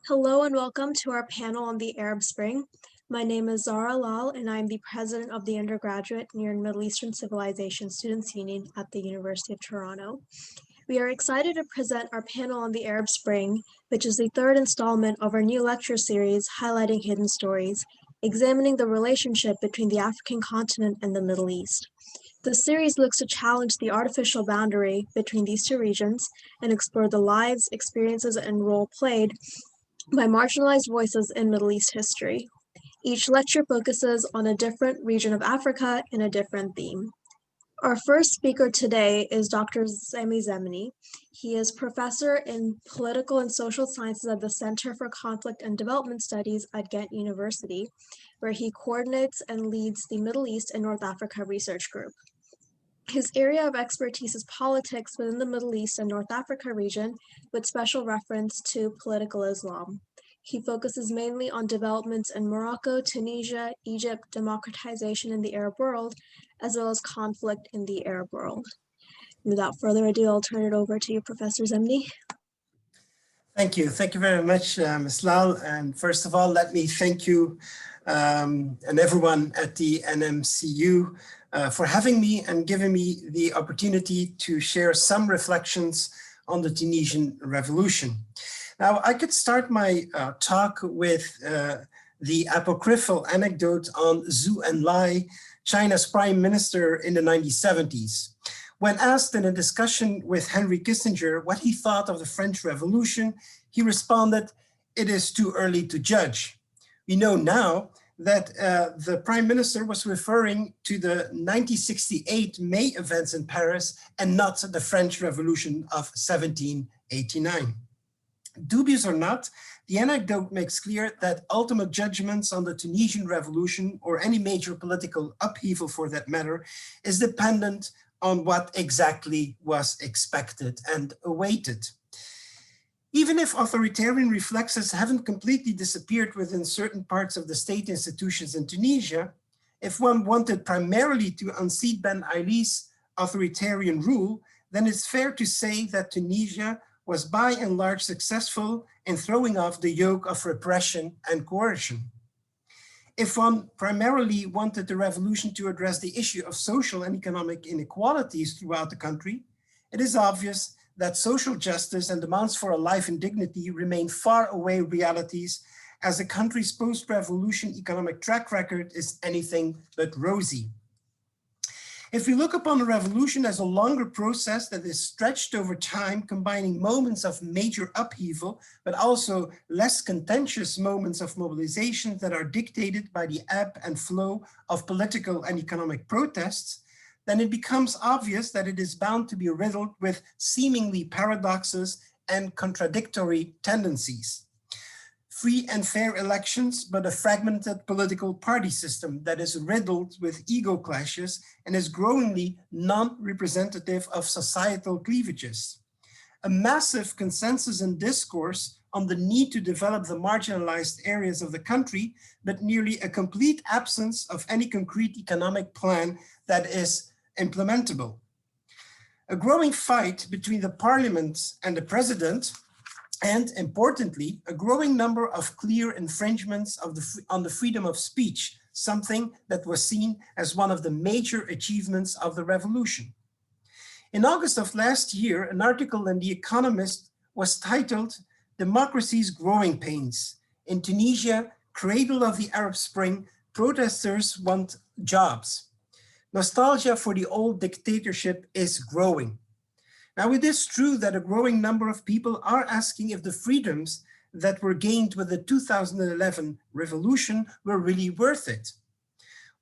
Hello and welcome to our panel on the Arab Spring. My name is Zara Lal and I'm the president of the Undergraduate Near and Middle Eastern Civilization Students Union at the University of Toronto. We are excited to present our panel on the Arab Spring, which is the third installment of our new lecture series highlighting hidden stories, examining the relationship between the African continent and the Middle East. The series looks to challenge the artificial boundary between these two regions and explore the lives, experiences, and role played by marginalized voices in Middle East history. Each lecture focuses on a different region of Africa and a different theme. Our first speaker today is Dr. Sami Zemni. He is professor in political and social sciences at the Center for Conflict and Development Studies at Ghent University, where he coordinates and leads the Middle East and North Africa Research Group. His area of expertise is politics within the Middle East and North Africa region, with special reference to political Islam. He focuses mainly on developments in Morocco, Tunisia, Egypt, democratization in the Arab world, as well as conflict in the Arab world. Without further ado, I'll turn it over to you, Professor Zemni. Thank you. Thank you very much, Ms. Lal. And first of all, let me thank you and everyone at the NMCU for having me and giving me the opportunity to share some reflections on the Tunisian revolution. Now, I could start my talk with the apocryphal anecdote on Zhou Enlai, China's prime minister in the 1970s. When asked in a discussion with Henry Kissinger what he thought of the French Revolution, he responded, "It is too early to judge." We know now that the prime minister was referring to the 1968 May events in Paris and not the French Revolution of 1789. Dubious or not, the anecdote makes clear that ultimate judgments on the Tunisian revolution, or any major political upheaval for that matter, is dependent on what exactly was expected and awaited. Even if authoritarian reflexes haven't completely disappeared within certain parts of the state institutions in Tunisia, if one wanted primarily to unseat Ben Ali's authoritarian rule, then it's fair to say that Tunisia was by and large successful in throwing off the yoke of repression and coercion. If one primarily wanted the revolution to address the issue of social and economic inequalities throughout the country, it is obvious that social justice and demands for a life in dignity remain far away realities, as the country's post-revolution economic track record is anything but rosy. If we look upon the revolution as a longer process that is stretched over time, combining moments of major upheaval, but also less contentious moments of mobilization that are dictated by the ebb and flow of political and economic protests, then it becomes obvious that it is bound to be riddled with seemingly paradoxes and contradictory tendencies. Free and fair elections, but a fragmented political party system that is riddled with ego clashes and is growingly non-representative of societal cleavages. A massive consensus and discourse on the need to develop the marginalized areas of the country, but nearly a complete absence of any concrete economic plan that is implementable. A growing fight between the parliament and the president, and importantly, a growing number of clear infringements on the freedom of speech, something that was seen as one of the major achievements of the revolution. In August of last year, an article in The Economist was titled "Democracy's Growing Pains. In Tunisia, cradle of the Arab Spring, protesters want jobs. Nostalgia for the old dictatorship is growing." Now, it is true that a growing number of people are asking if the freedoms that were gained with the 2011 revolution were really worth it.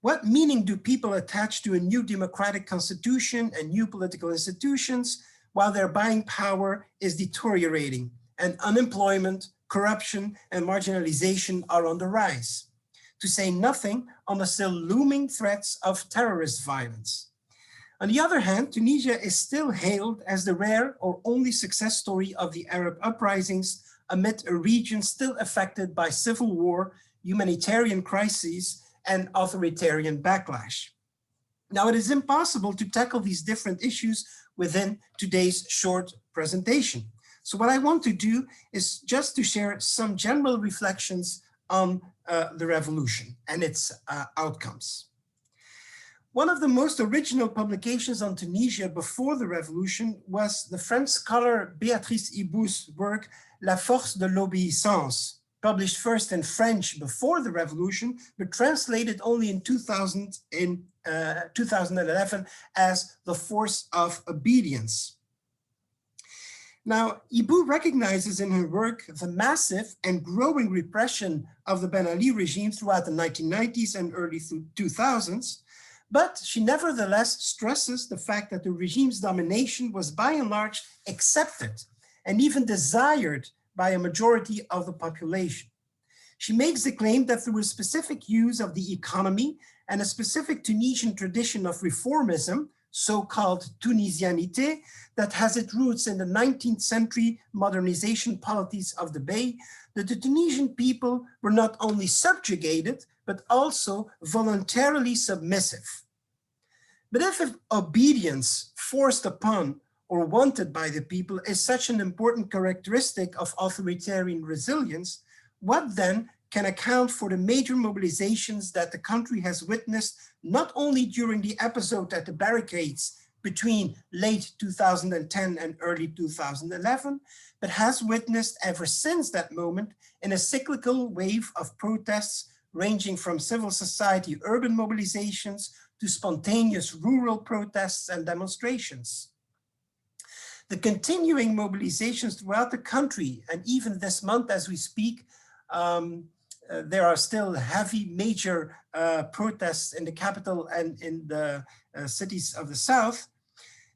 What meaning do people attach to a new democratic constitution and new political institutions while their buying power is deteriorating and unemployment, corruption, and marginalization are on the rise? To say nothing on the still looming threats of terrorist violence. On the other hand, Tunisia is still hailed as the rare or only success story of the Arab uprisings amid a region still affected by civil war, humanitarian crises, and authoritarian backlash. Now, it is impossible to tackle these different issues within today's short presentation. So what I want to do is just to share some general reflections on the revolution and its outcomes. One of the most original publications on Tunisia before the revolution was the French scholar Béatrice Ibou's work, La force de l'obéissance, published first in French before the revolution, but translated only in 2011 as The Force of Obedience. Now, Ibou recognizes in her work the massive and growing repression of the Ben Ali regime throughout the 1990s and early 2000s, but she nevertheless stresses the fact that the regime's domination was by and large accepted and even desired by a majority of the population. She makes the claim that through a specific use of the economy and a specific Tunisian tradition of reformism, so-called Tunisianité, that has its roots in the 19th century modernization polities of the Bey, that the Tunisian people were not only subjugated, but also voluntarily submissive. But if obedience forced upon or wanted by the people is such an important characteristic of authoritarian resilience, what then can account for the major mobilizations that the country has witnessed, not only during the episode at the barricades between late 2010 and early 2011, but has witnessed ever since that moment in a cyclical wave of protests ranging from civil society urban mobilizations to spontaneous rural protests and demonstrations. The continuing mobilizations throughout the country, and even this month as we speak, there are still heavy major protests in the capital and in the cities of the south.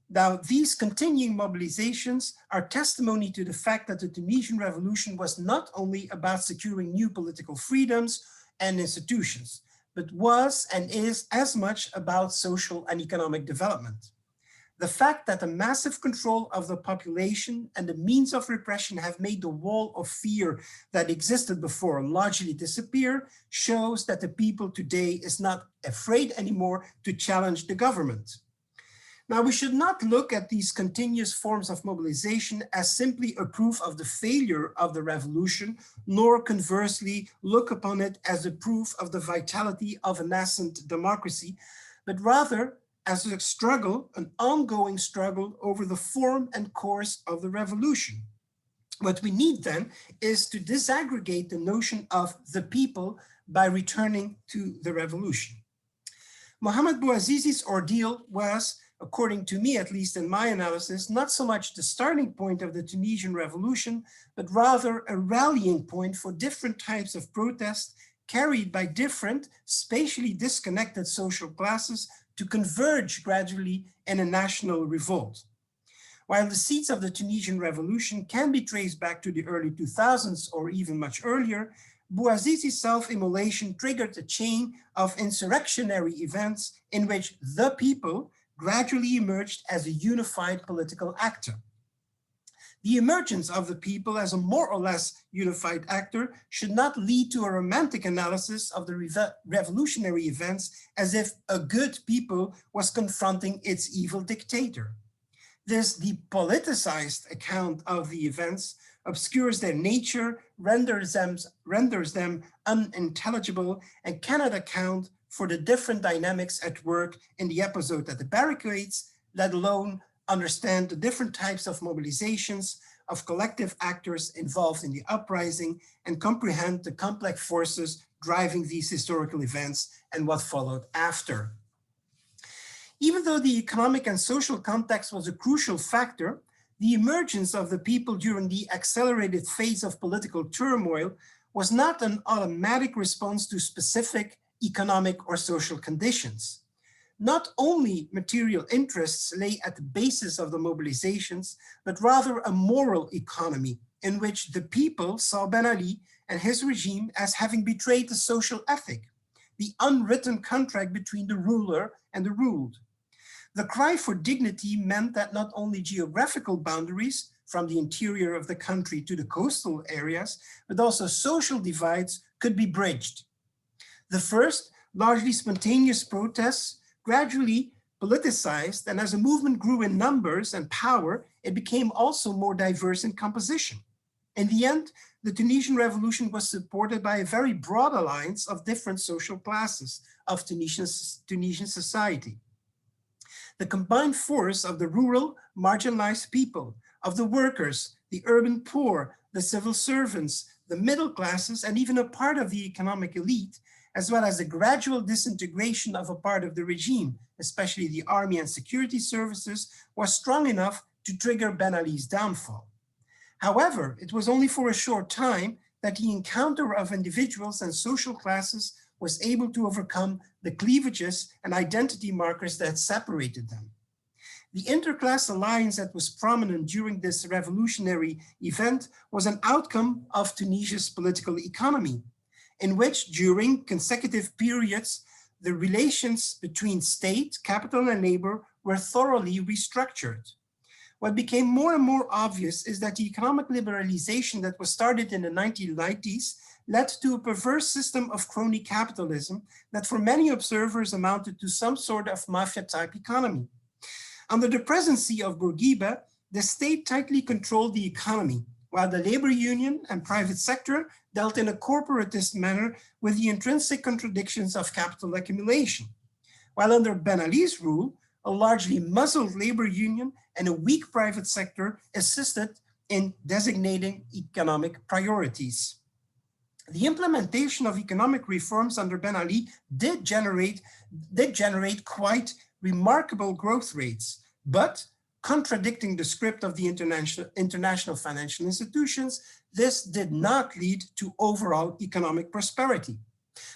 Now, these continuing mobilizations are testimony to the fact that the Tunisian revolution was not only about securing new political freedoms and institutions, but was and is as much about social and economic development. The fact that the massive control of the population and the means of repression have made the wall of fear that existed before largely disappear shows that the people today is not afraid anymore to challenge the government. Now, we should not look at these continuous forms of mobilization as simply a proof of the failure of the revolution, nor conversely look upon it as a proof of the vitality of a nascent democracy, but rather as a struggle, an ongoing struggle over the form and course of the revolution. What we need then is to disaggregate the notion of the people by returning to the revolution. Mohamed Bouazizi's ordeal was, according to me, at least in my analysis, not so much the starting point of the Tunisian revolution, but rather a rallying point for different types of protest carried by different, spatially disconnected social classes to converge gradually in a national revolt. While the seeds of the Tunisian revolution can be traced back to the early 2000s or even much earlier, Bouazizi's self-immolation triggered a chain of insurrectionary events in which the people gradually emerged as a unified political actor. The emergence of the people as a more or less unified actor should not lead to a romantic analysis of the revolutionary events as if a good people was confronting its evil dictator. This depoliticized account of the events obscures their nature, renders them unintelligible, and cannot account for the different dynamics at work in the episode at the barricades, let alone understand the different types of mobilizations of collective actors involved in the uprising and comprehend the complex forces driving these historical events and what followed after. Even though the economic and social context was a crucial factor, the emergence of the people during the accelerated phase of political turmoil was not an automatic response to specific economic or social conditions. Not only material interests lay at the basis of the mobilizations, but rather a moral economy in which the people saw Ben Ali and his regime as having betrayed the social ethic, the unwritten contract between the ruler and the ruled. The cry for dignity meant that not only geographical boundaries from the interior of the country to the coastal areas, but also social divides could be bridged. The first, largely spontaneous protests gradually politicized, and as a movement grew in numbers and power, it became also more diverse in composition. In the end, the Tunisian revolution was supported by a very broad alliance of different social classes of Tunisian society. The combined force of the rural, marginalized people, of the workers, the urban poor, the civil servants, the middle classes, and even a part of the economic elite, as well as the gradual disintegration of a part of the regime, especially the army and security services, was strong enough to trigger Ben Ali's downfall. However, it was only for a short time that the encounter of individuals and social classes was able to overcome the cleavages and identity markers that separated them. The interclass alliance that was prominent during this revolutionary event was an outcome of Tunisia's political economy, in which during consecutive periods, the relations between state, capital, and labor were thoroughly restructured. What became more and more obvious is that the economic liberalization that was started in the 1990s led to a perverse system of crony capitalism that for many observers amounted to some sort of mafia-type economy. Under the presidency of Bourguiba, the state tightly controlled the economy, while the labor union and private sector dealt in a corporatist manner with the intrinsic contradictions of capital accumulation. While under Ben Ali's rule, a largely muzzled labor union and a weak private sector assisted in designating economic priorities. The implementation of economic reforms under Ben Ali did generate quite remarkable growth rates, but contradicting the script of the international financial institutions, this did not lead to overall economic prosperity.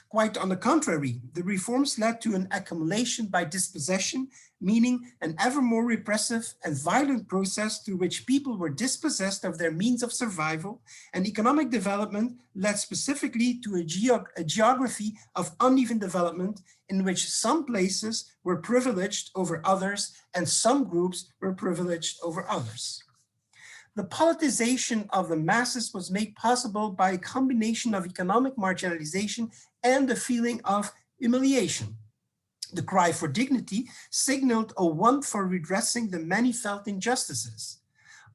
Quite on the contrary, the reforms led to an accumulation by dispossession, meaning an ever more repressive and violent process through which people were dispossessed of their means of survival, and economic development led specifically to a geography of uneven development in which some places were privileged over others and some groups were privileged over others. The politicization of the masses was made possible by a combination of economic marginalization and the feeling of humiliation. The cry for dignity signaled a want for redressing the many felt injustices.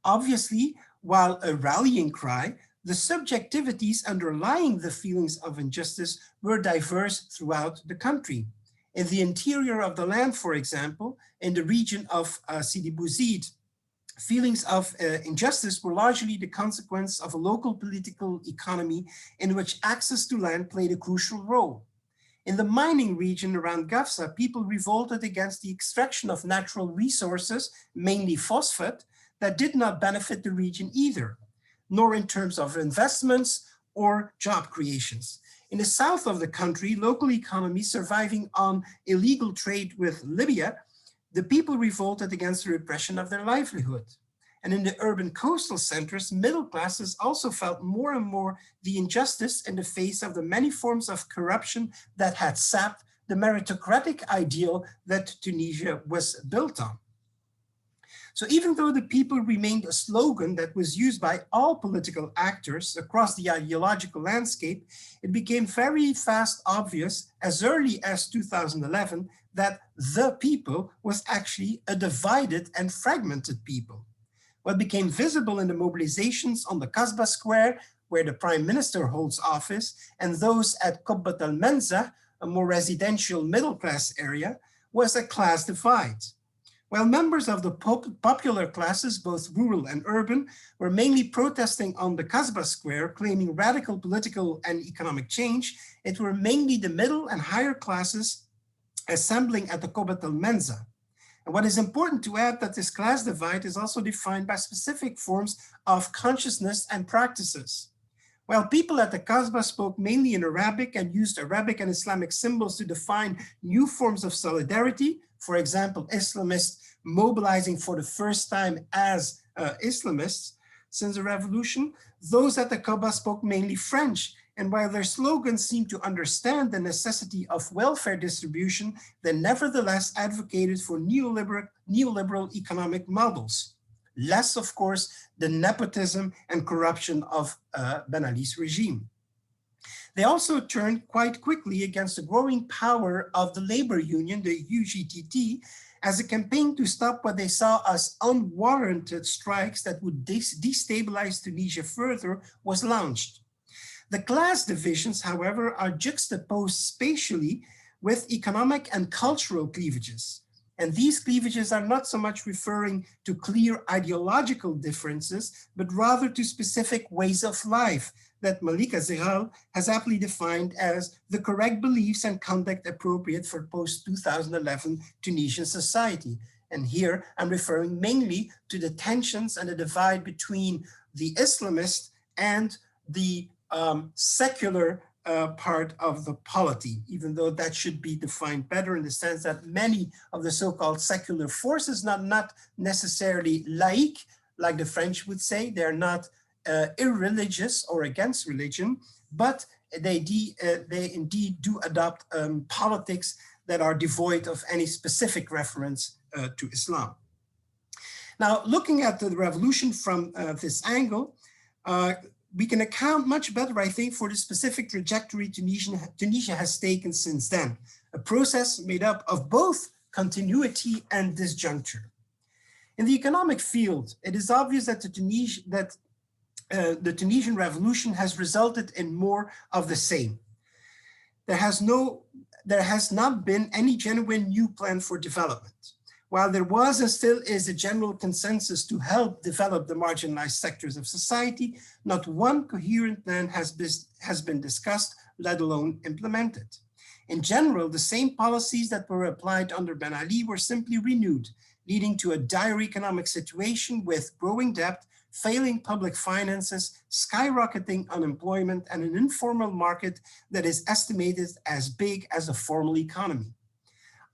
Obviously, while a rallying cry, the subjectivities underlying the feelings of injustice were diverse throughout the country. In the interior of the land, for example, in the region of Sidi Bouzid, feelings of injustice were largely the consequence of a local political economy in which access to land played a crucial role. In the mining region around Gafsa, people revolted against the extraction of natural resources, mainly phosphate, that did not benefit the region either, nor in terms of investments or job creations. In the south of the country, local economies surviving on illegal trade with Libya, the people revolted against the repression of their livelihood. And in the urban coastal centers, middle classes also felt more and more the injustice in the face of the many forms of corruption that had sapped the meritocratic ideal that Tunisia was built on. So even though the people remained a slogan that was used by all political actors across the ideological landscape, it became very fast obvious as early as 2011 that the people was actually a divided and fragmented people. What became visible in the mobilizations on the Kasbah Square, where the Prime Minister holds office, and those at Qubbat al-Manzah, a more residential middle-class area, was a class divide. While members of the popular classes, both rural and urban, were mainly protesting on the Kasbah Square, claiming radical political and economic change, it were mainly the middle and higher classes assembling at the Qubbat al-Manzah. And what is important to add that this class divide is also defined by specific forms of consciousness and practices. While people at the Kasbah spoke mainly in Arabic and used Arabic and Islamic symbols to define new forms of solidarity, for example, Islamists mobilizing for the first time as Islamists since the revolution, those at the Kasbah spoke mainly French. And while their slogans seemed to understand the necessity of welfare distribution, they nevertheless advocated for neoliberal economic models. Less, of course, the nepotism and corruption of Ben Ali's regime. They also turned quite quickly against the growing power of the labor union, the UGTT, as a campaign to stop what they saw as unwarranted strikes that would destabilize Tunisia further was launched. The class divisions, however, are juxtaposed spatially with economic and cultural cleavages. And these cleavages are not so much referring to clear ideological differences, but rather to specific ways of life that Malika Zeghal has aptly defined as the correct beliefs and conduct appropriate for post-2011 Tunisian society. And here I'm referring mainly to the tensions and the divide between the Islamist and the secular part of the polity, even though that should be defined better in the sense that many of the so-called secular forces, not necessarily laïque, like the French would say, they're not irreligious or against religion, but they indeed do adopt politics that are devoid of any specific reference to Islam. Now, looking at the revolution from this angle, we can account much better, I think, for the specific trajectory Tunisia has taken since then, a process made up of both continuity and disjuncture. In the economic field, it is obvious that the Tunisian revolution has resulted in more of the same. There has not been any genuine new plan for development. While there was and still is a general consensus to help develop the marginalized sectors of society, not one coherent plan has been discussed, let alone implemented. In general, the same policies that were applied under Ben Ali were simply renewed, leading to a dire economic situation with growing debt, failing public finances, skyrocketing unemployment, and an informal market that is estimated as big as a formal economy.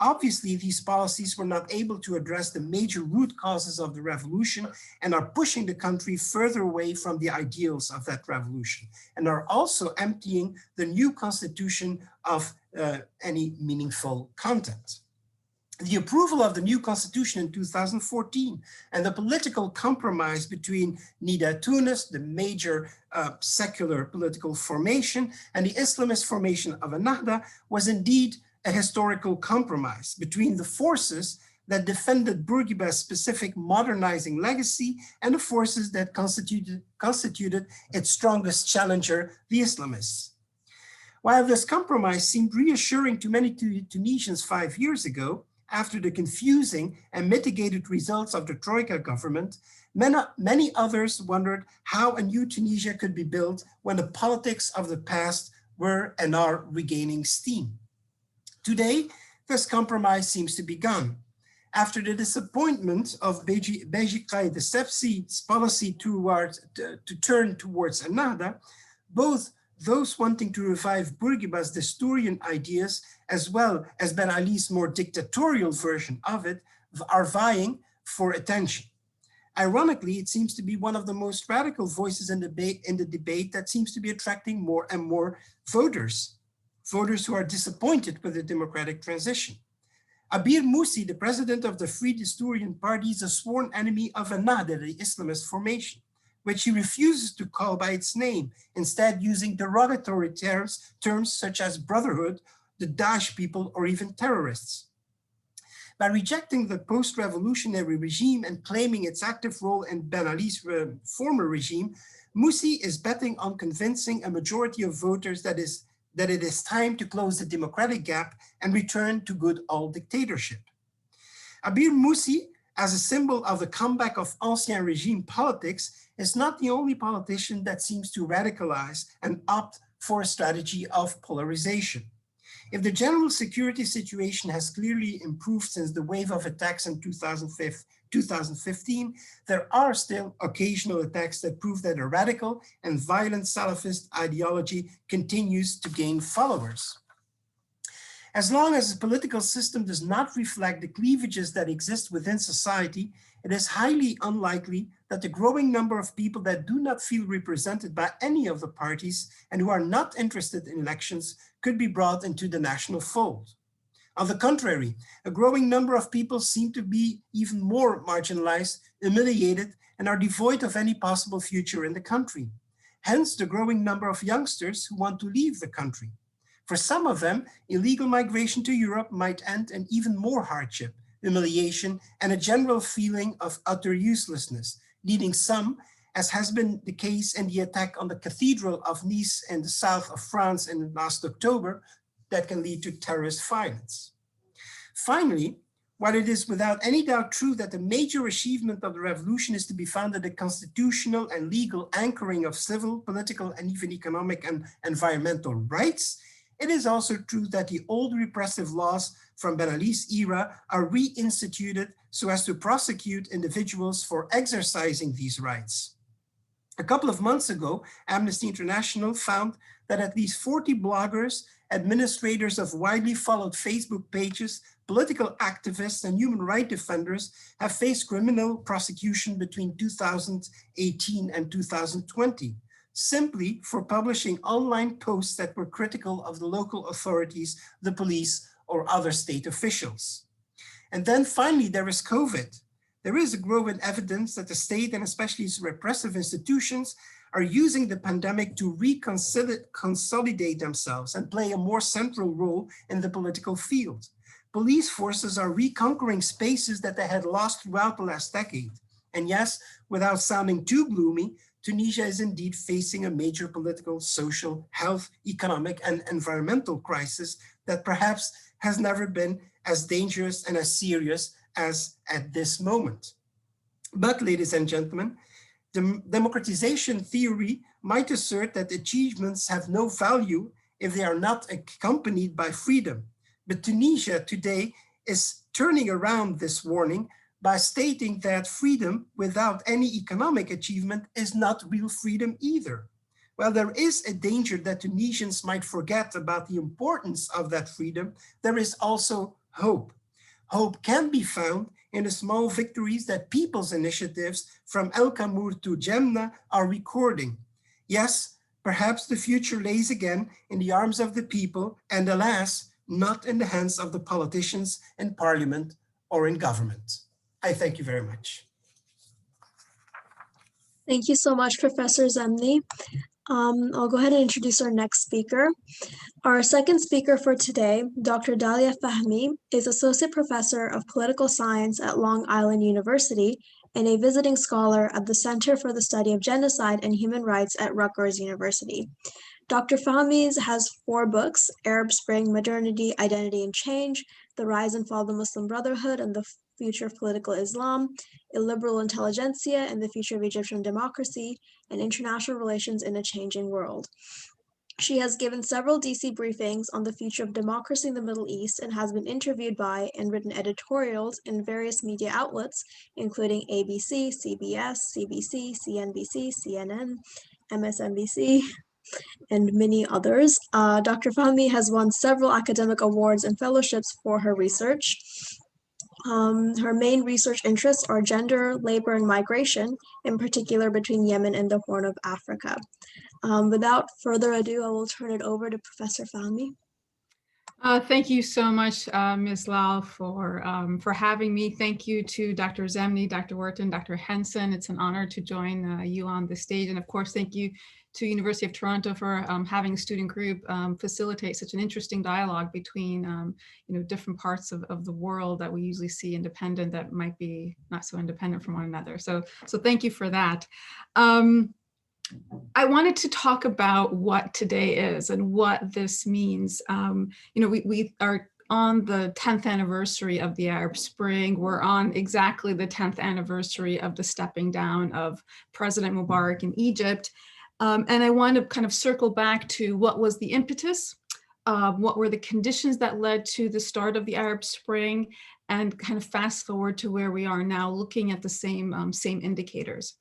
Obviously, these policies were not able to address the major root causes of the revolution and are pushing the country further away from the ideals of that revolution, and are also emptying the new constitution of any meaningful content. The approval of the new constitution in 2014 and the political compromise between Nida Tunis, the major secular political formation, and the Islamist formation of Ennahda was indeed a historical compromise between the forces that defended Bourguiba's specific modernizing legacy and the forces that constituted its strongest challenger, the Islamists. While this compromise seemed reassuring to many Tunisians 5 years ago, after the confusing and mitigated results of the Troika government, many others wondered how a new Tunisia could be built when the politics of the past were and are regaining steam. Today, this compromise seems to be gone. After the disappointment of Beji Caid Essebsi's policy to turn towards Ennahda, both those wanting to revive Bourguiba's Desturian ideas, as well as Ben Ali's more dictatorial version of it, are vying for attention. Ironically, it seems to be one of the most radical voices in the debate that seems to be attracting more and more voters who are disappointed with the democratic transition. Abir Moussi, the president of the Free Desturian Party, is a sworn enemy of Ennahda, the Islamist formation, which he refuses to call by its name, instead using derogatory terms such as brotherhood, the Daesh people, or even terrorists. By rejecting the post-revolutionary regime and claiming its active role in Ben Ali's former regime, Moussi is betting on convincing a majority of voters that it is time to close the democratic gap and return to good old dictatorship. Abir Moussi, as a symbol of the comeback of ancien regime politics, is not the only politician that seems to radicalize and opt for a strategy of polarization. If the general security situation has clearly improved since the wave of attacks in 2015, there are still occasional attacks that prove that a radical and violent Salafist ideology continues to gain followers. As long as the political system does not reflect the cleavages that exist within society, it is highly unlikely that the growing number of people that do not feel represented by any of the parties and who are not interested in elections could be brought into the national fold. On the contrary, a growing number of people seem to be even more marginalized, humiliated, and are devoid of any possible future in the country. hence the growing number of youngsters who want to leave the country. For some of them, illegal migration to Europe might end in even more hardship, humiliation, and a general feeling of utter uselessness, leading some, as has been the case in the attack on the Cathedral of Nice in the south of France in last October, that can lead to terrorist violence. Finally, while it is without any doubt true that the major achievement of the revolution is to be found in the constitutional and legal anchoring of civil, political, and even economic and environmental rights, it is also true that the old repressive laws from Ben Ali's era are reinstituted so as to prosecute individuals for exercising these rights. A couple of months ago, Amnesty International found that at least 40 bloggers, administrators of widely followed Facebook pages, political activists, and human rights defenders have faced criminal prosecution between 2018 and 2020, simply for publishing online posts that were critical of the local authorities, the police, or other state officials. And then finally, there is COVID. There is a growing evidence that the state and especially its repressive institutions are using the pandemic to consolidate themselves and play a more central role in the political field. Police forces are reconquering spaces that they had lost throughout the last decade. And yes, without sounding too gloomy, Tunisia is indeed facing a major political, social, health, economic, and environmental crisis that perhaps has never been as dangerous and as serious as at this moment. But, ladies and gentlemen, the democratization theory might assert that achievements have no value if they are not accompanied by freedom. But Tunisia today is turning around this warning by stating that freedom without any economic achievement is not real freedom either. While there is a danger that Tunisians might forget about the importance of that freedom, there is also hope. Hope can be found in the small victories that people's initiatives from El Kamour to Jemna are recording. Yes, perhaps the future lays again in the arms of the people, and alas, not in the hands of the politicians in parliament or in government. I thank you very much. Thank you so much, Professor Zemni. I'll go ahead and introduce our next speaker. Our second speaker for today, Dr. Dalia Fahmy, is Associate Professor of Political Science at Long Island University and a visiting scholar at the Center for the Study of Genocide and Human Rights at Rutgers University. Dr. Fahmy has 4 books: Arab Spring, Modernity, Identity and Change, The Rise and Fall of the Muslim Brotherhood and the Future of Political Islam, Illiberal Intelligentsia and the Future of Egyptian Democracy, and International Relations in a Changing World. She has given several DC briefings on the future of democracy in the Middle East and has been interviewed by and written editorials in various media outlets, including ABC, CBS, CBC, CNBC, CNN, MSNBC, and many others. Dr. Fahmy has won several academic awards and fellowships for her research. Her main research interests are gender, labor, and migration, in particular between Yemen and the Horn of Africa. Without further ado, I will turn it over to Professor Fahmy. Thank you so much, Ms. Lal, for having me. Thank you to Dr. Zemni, Dr. Wyrtzen, Dr. Hanssen. It's an honor to join you on the stage. And of course, thank you to University of Toronto for having a student group facilitate such an interesting dialogue between different parts of the world that we usually see independent that might be not so independent from one another. So thank you for that. I wanted to talk about what today is and what this means. We are on the 10th anniversary of the Arab Spring. We're on exactly the 10th anniversary of the stepping down of President Mubarak in Egypt. And I want to kind of circle back to what was the impetus, what were the conditions that led to the start of the Arab Spring, and kind of fast forward to where we are now, looking at the same indicators.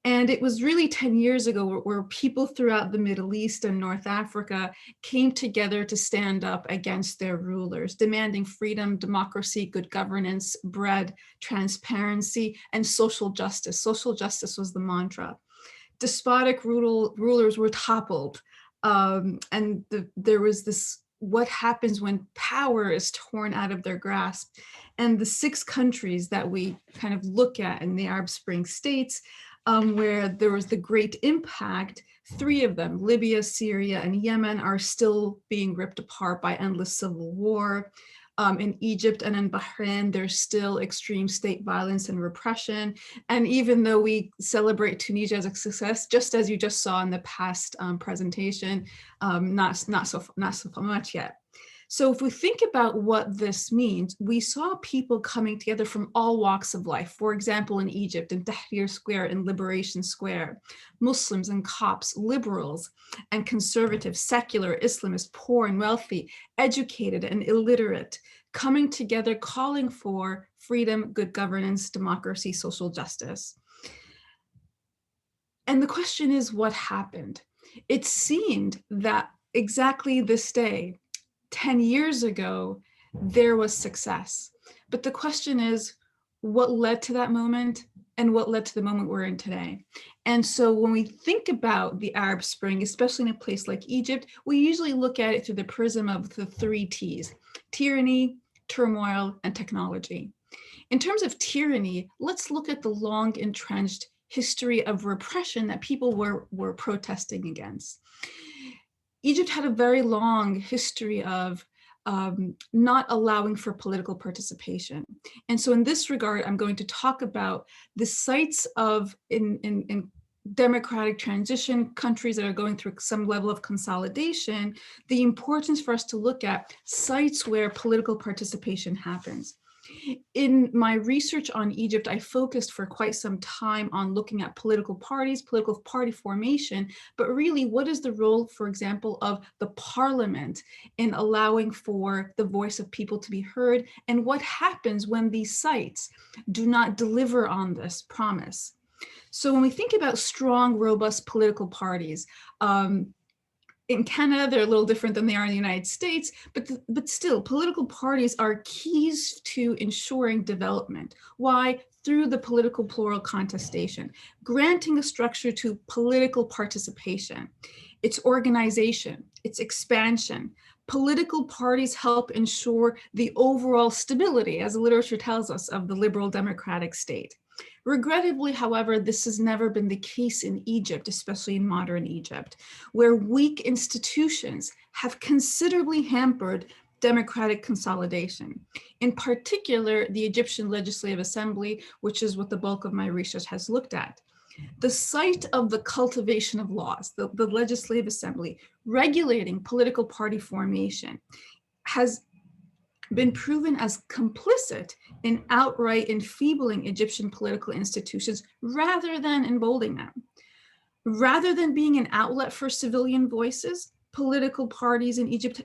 And it was really 10 years ago where people throughout the Middle East and North Africa came together to stand up against their rulers, demanding freedom, democracy, good governance, bread, transparency, and social justice. Social justice was the mantra. Despotic rulers were toppled. And there was this, what happens when power is torn out of their grasp. And the 6 countries that we kind of look at in the Arab Spring states where there was the great impact. 3 of them, Libya, Syria, and Yemen, are still being ripped apart by endless civil war. In Egypt and in Bahrain, there's still extreme state violence and repression. And even though we celebrate Tunisia as a success, just as you just saw in the past presentation, not so much yet. So if we think about what this means, we saw people coming together from all walks of life. For example, in Egypt, in Tahrir Square, in Liberation Square, Muslims and Copts, liberals and conservatives, secular, Islamists, poor and wealthy, educated and illiterate, coming together, calling for freedom, good governance, democracy, social justice. And the question is, what happened? It seemed that exactly this day, 10 years ago, there was success. But the question is, what led to that moment and what led to the moment we're in today? And so when we think about the Arab Spring, especially in a place like Egypt, we usually look at it through the prism of the 3 T's: tyranny, turmoil, and technology. In terms of tyranny, let's look at the long entrenched history of repression that people were protesting against. Egypt had a very long history of not allowing for political participation. And so in this regard, I'm going to talk about the sites of in democratic transition countries that are going through some level of consolidation, the importance for us to look at sites where political participation happens. In my research on Egypt, I focused for quite some time on looking at political parties, political party formation, but really what is the role, for example, of the parliament in allowing for the voice of people to be heard, and what happens when these sites do not deliver on this promise. So when we think about strong, robust political parties, in Canada, they're a little different than they are in the United States, but still, political parties are keys to ensuring development. Why? Through the political plural contestation, granting a structure to political participation, its organization, its expansion. Political parties help ensure the overall stability, as the literature tells us, of the liberal democratic state. Regrettably, however, this has never been the case in Egypt, especially in modern Egypt, where weak institutions have considerably hampered democratic consolidation. In particular, the Egyptian Legislative Assembly, which is what the bulk of my research has looked at. The site of the cultivation of laws, the Legislative Assembly, regulating political party formation, has been proven as complicit in outright enfeebling Egyptian political institutions rather than emboldening them. Rather than being an outlet for civilian voices, political parties in Egypt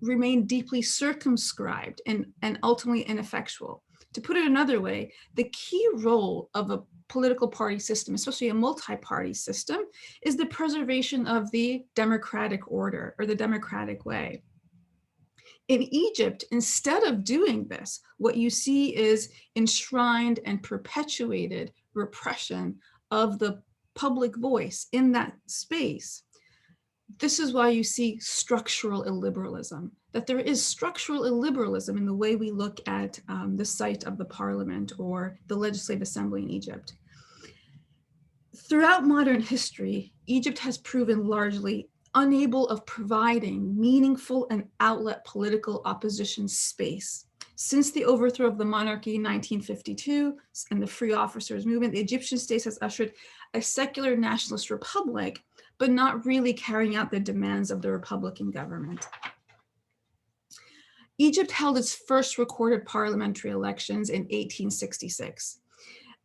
remain deeply circumscribed and ultimately ineffectual. To put it another way, the key role of a political party system, especially a multi-party system, is the preservation of the democratic order or the democratic way. In Egypt, instead of doing this, what you see is enshrined and perpetuated repression of the public voice in that space. This is why you see structural illiberalism, that there is structural illiberalism in the way we look at the site of the parliament or the legislative assembly in Egypt. Throughout modern history, Egypt has proven largely unable of providing meaningful and outlet political opposition space. Since the overthrow of the monarchy in 1952 and the Free Officers Movement, the Egyptian state has ushered a secular nationalist republic, but not really carrying out the demands of the Republican government. Egypt held its first recorded parliamentary elections in 1866.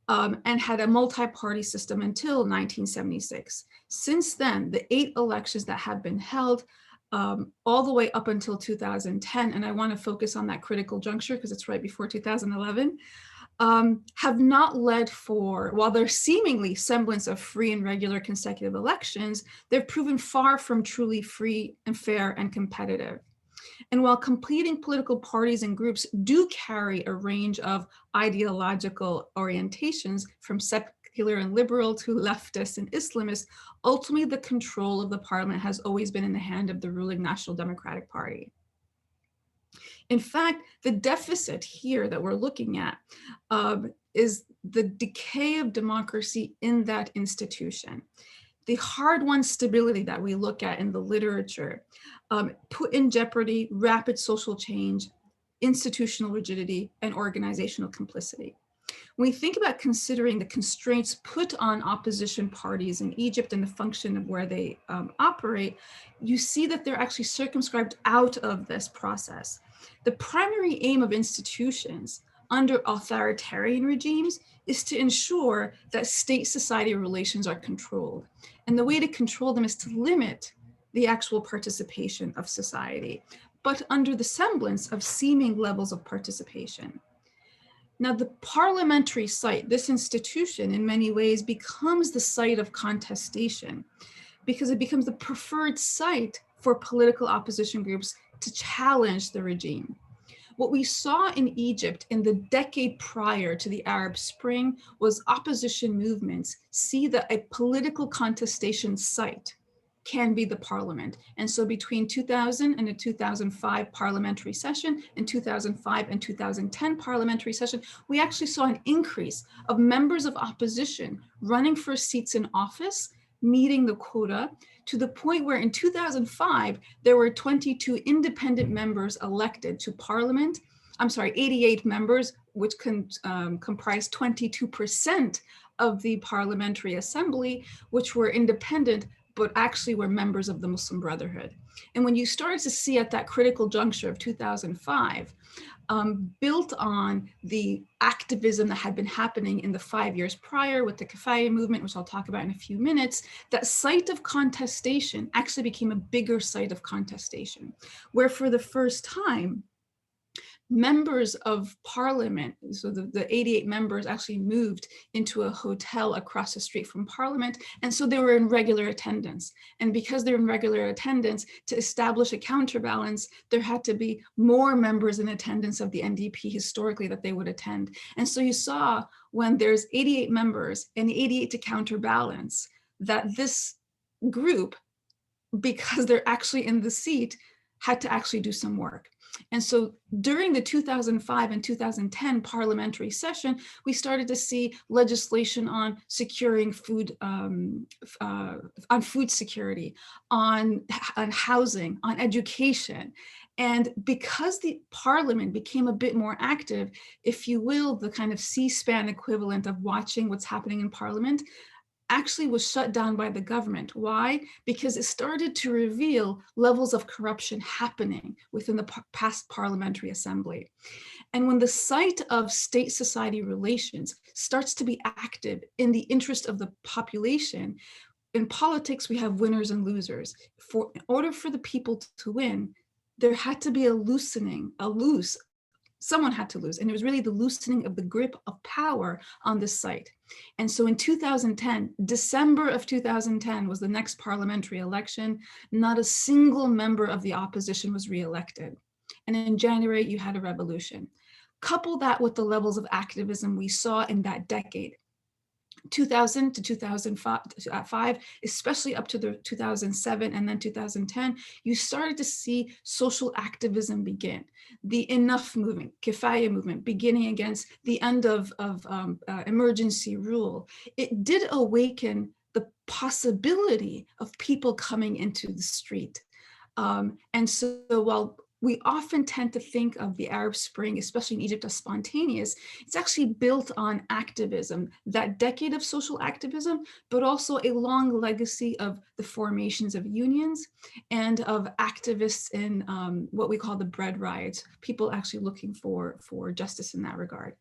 And had a multi-party system until 1976. Since then, the 8 elections that have been held all the way up until 2010, and I want to focus on that critical juncture because it's right before 2011, have not led for, while there's seemingly semblance of free and regular consecutive elections, they've proven far from truly free and fair and competitive. And while competing political parties and groups do carry a range of ideological orientations from secular and liberal to leftist and Islamist, ultimately the control of the parliament has always been in the hand of the ruling National Democratic Party. In fact, the deficit here that we're looking at is the decay of democracy in that institution. The hard-won stability that we look at in the literature put in jeopardy rapid social change, institutional rigidity, and organizational complicity. When we think about considering the constraints put on opposition parties in Egypt and the function of where they operate, you see that they're actually circumscribed out of this process. The primary aim of institutions under authoritarian regimes is to ensure that state-society relations are controlled. And the way to control them is to limit the actual participation of society, but under the semblance of seeming levels of participation. Now, the parliamentary site, this institution in many ways becomes the site of contestation because it becomes the preferred site for political opposition groups to challenge the regime. What we saw in Egypt in the decade prior to the Arab Spring was opposition movements see that a political contestation site can be the parliament. And so between 2000 and the 2005 parliamentary session and 2005 and 2010 parliamentary session, we actually saw an increase of members of opposition running for seats in office, meeting the quota, to the point where in 2005, there were 22 independent members elected to parliament. 88 members, which comprised 22% of the parliamentary assembly, which were independent, but actually were members of the Muslim Brotherhood. And when you started to see at that critical juncture of 2005, built on the activism that had been happening in the 5 years prior with the Kifaya movement, which I'll talk about in a few minutes, that site of contestation actually became a bigger site of contestation, where for the first time, members of parliament, so the 88 members actually moved into a hotel across the street from parliament. And so they were in regular attendance. And because they're in regular attendance, to establish a counterbalance, there had to be more members in attendance of the NDP historically that they would attend. And so you saw when there's 88 members and the 88 to counterbalance, that this group, because they're actually in the seat, had to actually do some work. And so during the 2005 and 2010 parliamentary session, we started to see legislation on securing food, on food security, on housing, on education. And because the parliament became a bit more active, if you will, the kind of C-SPAN equivalent of watching what's happening in parliament, actually was shut down by the government. Why? Because it started to reveal levels of corruption happening within the past parliamentary assembly. And when the site of state-society relations starts to be active in the interest of the population, in politics, we have winners and losers. In order for the people to win, there had to be a loosening, someone had to lose. And it was really the loosening of the grip of power on this site. And so in 2010, December of 2010 was the next parliamentary election. Not a single member of the opposition was reelected. And in January, you had a revolution. Couple that with the levels of activism we saw in that decade. 2000 to 2005, especially up to the 2007 and then 2010, you started to see social activism begin. The Enough movement, Kifaya movement, beginning against the end of emergency rule. It did awaken the possibility of people coming into the street. And so while we often tend to think of the Arab Spring, especially in Egypt, as spontaneous, it's actually built on activism, that decade of social activism, but also a long legacy of the formations of unions and of activists in what we call the bread riots, people actually looking for justice in that regard.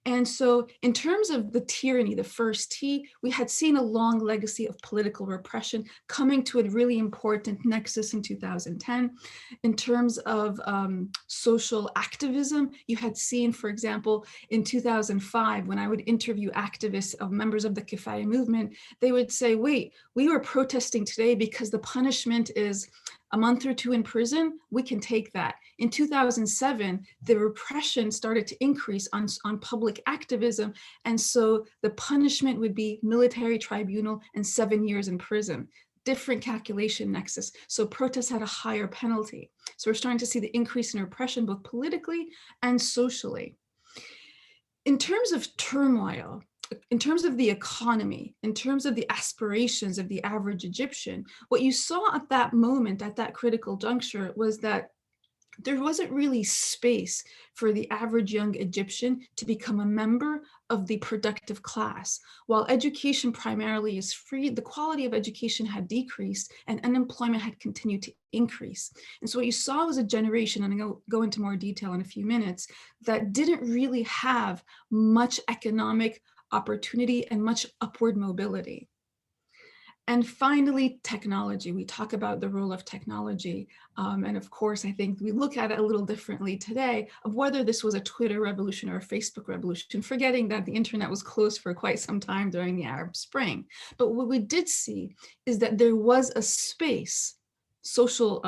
And so in terms of the tyranny, the first T, we had seen a long legacy of political repression coming to a really important nexus in 2010. In terms of social activism, you had seen, for example, in 2005, when I would interview activists of members of the Kifaya movement, they would say, wait, we were protesting today because the punishment is a month or two in prison, we can take that. In 2007, the repression started to increase on public activism. And so the punishment would be military tribunal and 7 years in prison. different calculation nexus. So protests had a higher penalty. So we're starting to see the increase in repression, both politically and socially. In terms of turmoil, in terms of the economy, in terms of the aspirations of the average Egyptian, what you saw at that moment, at that critical juncture, was that there wasn't really space for the average young Egyptian to become a member of the productive class. While education primarily is free, the quality of education had decreased and unemployment had continued to increase. And so what you saw was a generation, and I'll go into more detail in a few minutes, that didn't really have much economic opportunity and much upward mobility. And finally, technology. We talk about the role of technology. And of course, I think we look at it a little differently today of whether this was a Twitter revolution or a Facebook revolution, forgetting that the internet was closed for quite some time during the Arab Spring. But what we did see is that there was a space, social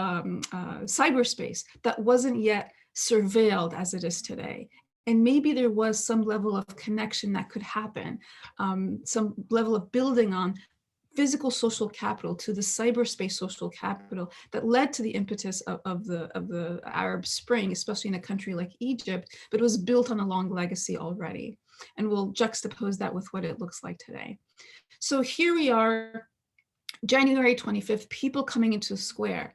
cyberspace, that wasn't yet surveilled as it is today. And maybe there was some level of connection that could happen, some level of building on physical social capital to the cyberspace social capital that led to the impetus of the Arab Spring, especially in a country like Egypt, but it was built on a long legacy already. And we'll juxtapose that with what it looks like today. So here we are, January 25th, people coming into the square.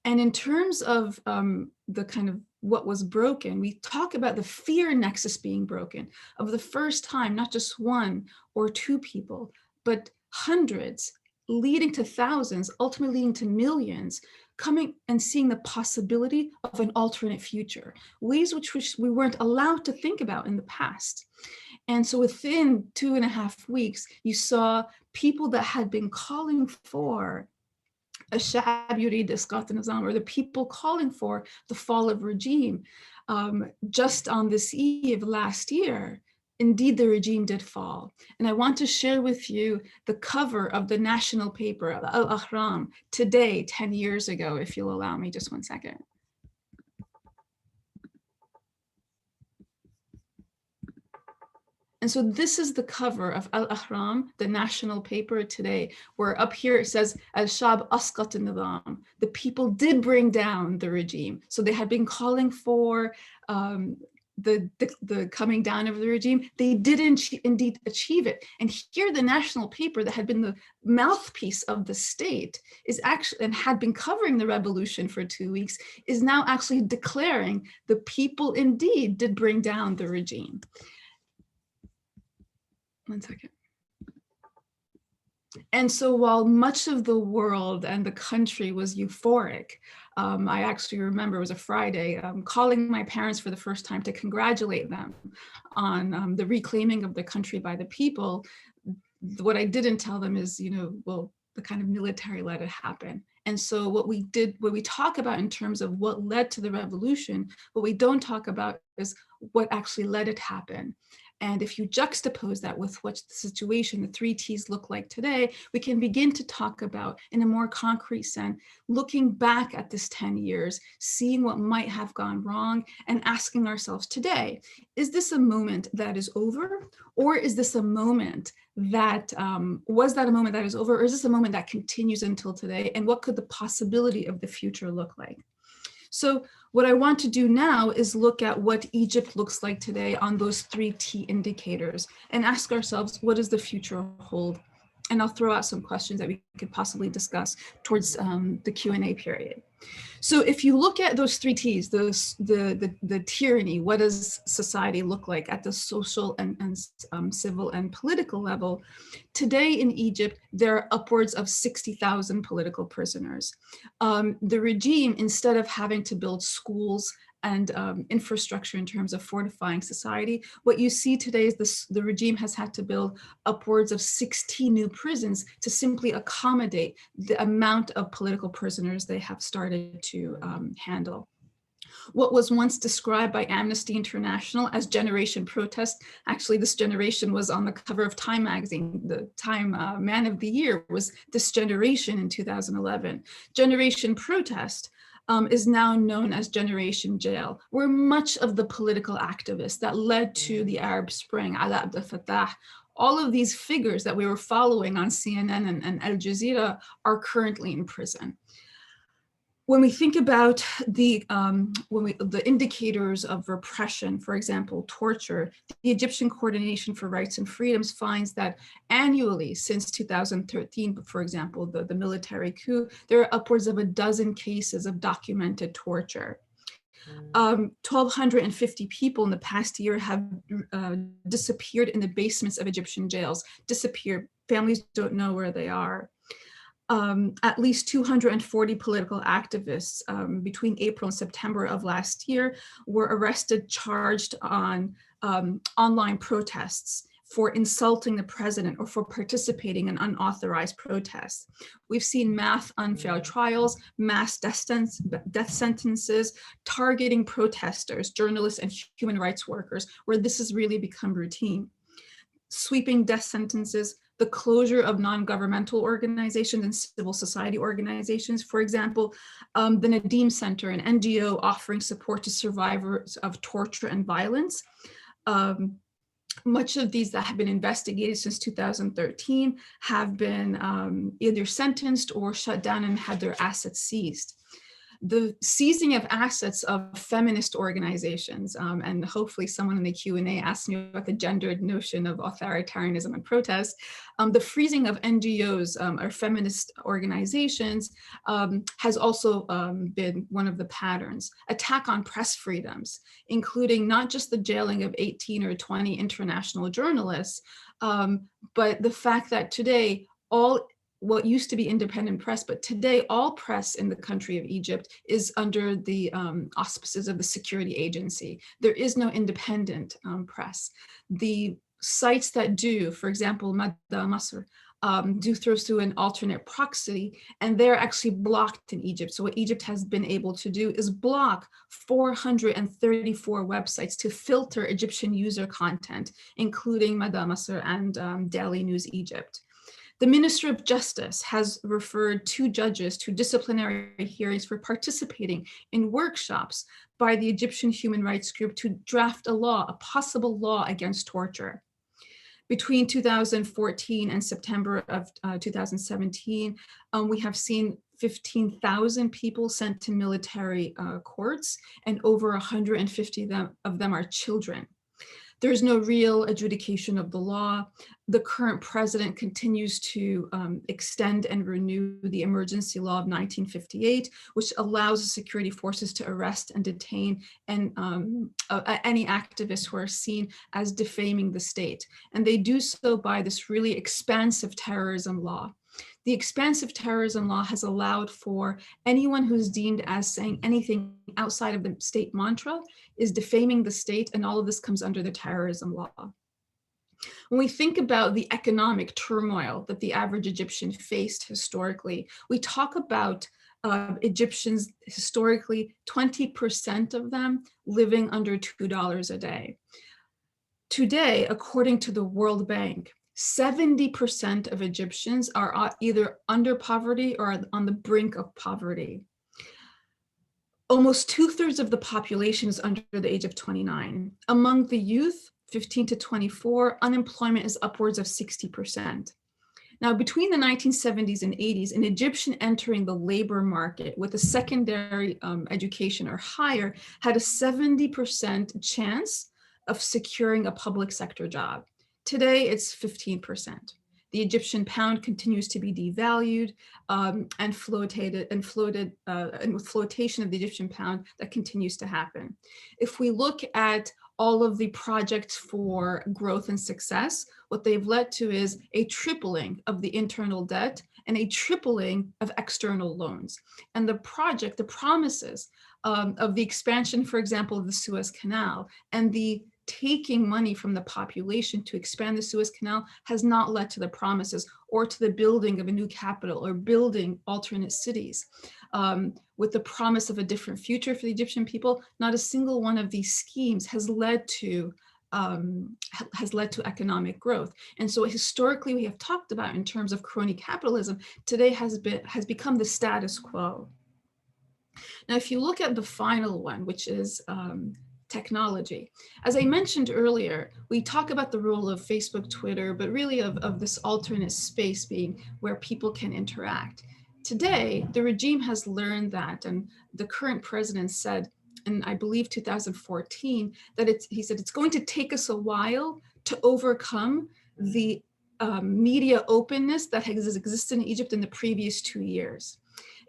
And in terms of the kind of what was broken, we talk about the fear nexus being broken of the first time, not just one or two people, but hundreds, leading to thousands, ultimately leading to millions, coming and seeing the possibility of an alternate future, ways which we weren't allowed to think about in the past. And so within 2.5 weeks, you saw people that had been calling for الشعب يريد إسقاط النظام, or the people calling for the fall of regime. Just on this eve last year, indeed, the regime did fall. And I want to share with you the cover of the national paper, Al-Ahram, today, 10 years ago, if you'll allow me just 1 second. And so this is the cover of Al-Ahram, the national paper today, where up here it says, Al-Shab Asqat al-Nizam. The people did bring down the regime. So they had been calling for the coming down of the regime. They didn't indeed achieve it. And here the national paper that had been the mouthpiece of the state is actually, and had been covering the revolution for 2 weeks, is now actually declaring the people indeed did bring down the regime. 1 second. And so while much of the world and the country was euphoric, I actually remember it was a Friday, calling my parents for the first time to congratulate them on the reclaiming of the country by the people. What I didn't tell them is, well, the kind of military let it happen. And so what we talk about in terms of what led to the revolution, what we don't talk about is what actually let it happen. And if you juxtapose that with what the situation, the 3 T's look like today, we can begin to talk about, in a more concrete sense, looking back at this 10 years, seeing what might have gone wrong, and asking ourselves today, is this a moment that is over? Or is this a moment that, was that a moment that is over? Or is this a moment that continues until today? And what could the possibility of the future look like? So what I want to do now is look at what Egypt looks like today on those 3 T indicators and ask ourselves, what does the future hold? And I'll throw out some questions that we could possibly discuss towards the Q&A period. So if you look at those 3 T's, the tyranny, what does society look like at the social and civil and political level? Today in Egypt, there are upwards of 60,000 political prisoners. The regime, instead of having to build schools and infrastructure in terms of fortifying society, what you see today is the regime has had to build upwards of 16 new prisons to simply accommodate the amount of political prisoners they have started to handle. What was once described by Amnesty International as generation protest, actually this generation was on the cover of Time magazine. The Time Man of the Year was this generation in 2011. Generation protest is now known as Generation Jail, where much of the political activists that led to the Arab Spring, Ala Abdel Fattah, all of these figures that we were following on CNN and Al Jazeera are currently in prison. When we think about the indicators of repression, for example, torture, the Egyptian Coordination for Rights and Freedoms finds that annually since 2013, for example, the military coup, there are upwards of a dozen cases of documented torture. 1,250 people in the past year have disappeared in the basements of Egyptian jails, disappeared. Families don't know where they are. At least 240 political activists between April and September of last year were arrested, charged on online protests for insulting the president or for participating in unauthorized protests. We've seen mass unfair trials, mass death sentences, targeting protesters, journalists, and human rights workers, where this has really become routine. Sweeping death sentences, the closure of non-governmental organizations and civil society organizations. For example, the Nadim Center, an NGO offering support to survivors of torture and violence. Much of these that have been investigated since 2013 have been either sentenced or shut down and had their assets seized. The seizing of assets of feminist organizations, and hopefully someone in the Q&A asked me about the gendered notion of authoritarianism and protest. The freezing of NGOs or feminist organizations has also been one of the patterns. Attack on press freedoms, including not just the jailing of 18 or 20 international journalists, but the fact that today what used to be independent press, but today all press in the country of Egypt is under the auspices of the security agency. There is no independent press. The sites that do, for example, Mada Masr, do through an alternate proxy, and they're actually blocked in Egypt. So what Egypt has been able to do is block 434 websites to filter Egyptian user content, including Mada Masr and Daily News Egypt. The Minister of Justice has referred 2 judges to disciplinary hearings for participating in workshops by the Egyptian human rights group to draft a possible law against torture. Between 2014 and September of 2017, we have seen 15,000 people sent to military courts, and over 150 of them are children. There's no real adjudication of the law. The current president continues to extend and renew the emergency law of 1958, which allows the security forces to arrest and detain any activists who are seen as defaming the state. And they do so by this really expansive terrorism law. The expansive terrorism law has allowed for anyone who's deemed as saying anything outside of the state mantra is defaming the state, and all of this comes under the terrorism law. When we think about the economic turmoil that the average Egyptian faced historically, we talk about Egyptians historically, 20% of them living under $2 a day. Today, according to the World Bank, 70% of Egyptians are either under poverty or on the brink of poverty. Almost 2/3 of the population is under the age of 29. Among the youth, 15 to 24, unemployment is upwards of 60%. Now, between the 1970s and 80s, an Egyptian entering the labor market with a secondary education or higher had a 70% chance of securing a public sector job. Today, it's 15%. The Egyptian pound continues to be devalued and with flotation of the Egyptian pound, that continues to happen. If we look at all of the projects for growth and success, what they've led to is a tripling of the internal debt and a tripling of external loans. And the promises of the expansion, for example, of the Suez Canal and the taking money from the population to expand the Suez Canal has not led to the promises or to the building of a new capital or building alternate cities. With the promise of a different future for the Egyptian people, not a single one of these schemes has led to economic growth. And so historically we have talked about in terms of crony capitalism, today has become the status quo. Now, if you look at the final one, which is technology. As I mentioned earlier, we talk about the role of Facebook, Twitter, but really of this alternate space being where people can interact. Today, the regime has learned that, and the current president said, in I believe 2014, that he said it's going to take us a while to overcome the media openness that has existed in Egypt in the previous 2 years.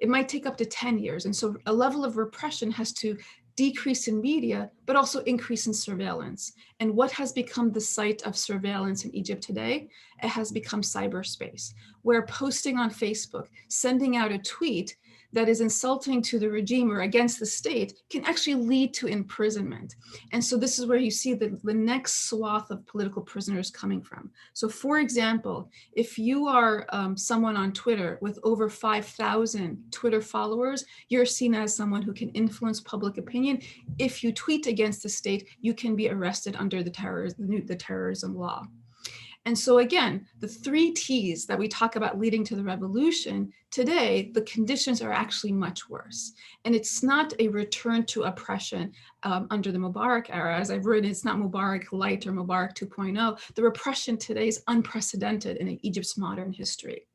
It might take up to 10 years. And so a level of repression has to decrease in media, but also increase in surveillance. And what has become the site of surveillance in Egypt today? It has become cyberspace, where posting on Facebook, sending out a tweet that is insulting to the regime or against the state can actually lead to imprisonment. And so this is where you see the next swath of political prisoners coming from. So for example, if you are someone on Twitter with over 5,000 Twitter followers, you're seen as someone who can influence public opinion. If you tweet against the state, you can be arrested under the terrorism law. And so again, the 3 T's that we talk about leading to the revolution, today, the conditions are actually much worse. And it's not a return to oppression under the Mubarak era. As I've written, it's not Mubarak light or Mubarak 2.0. The repression today is unprecedented in Egypt's modern history.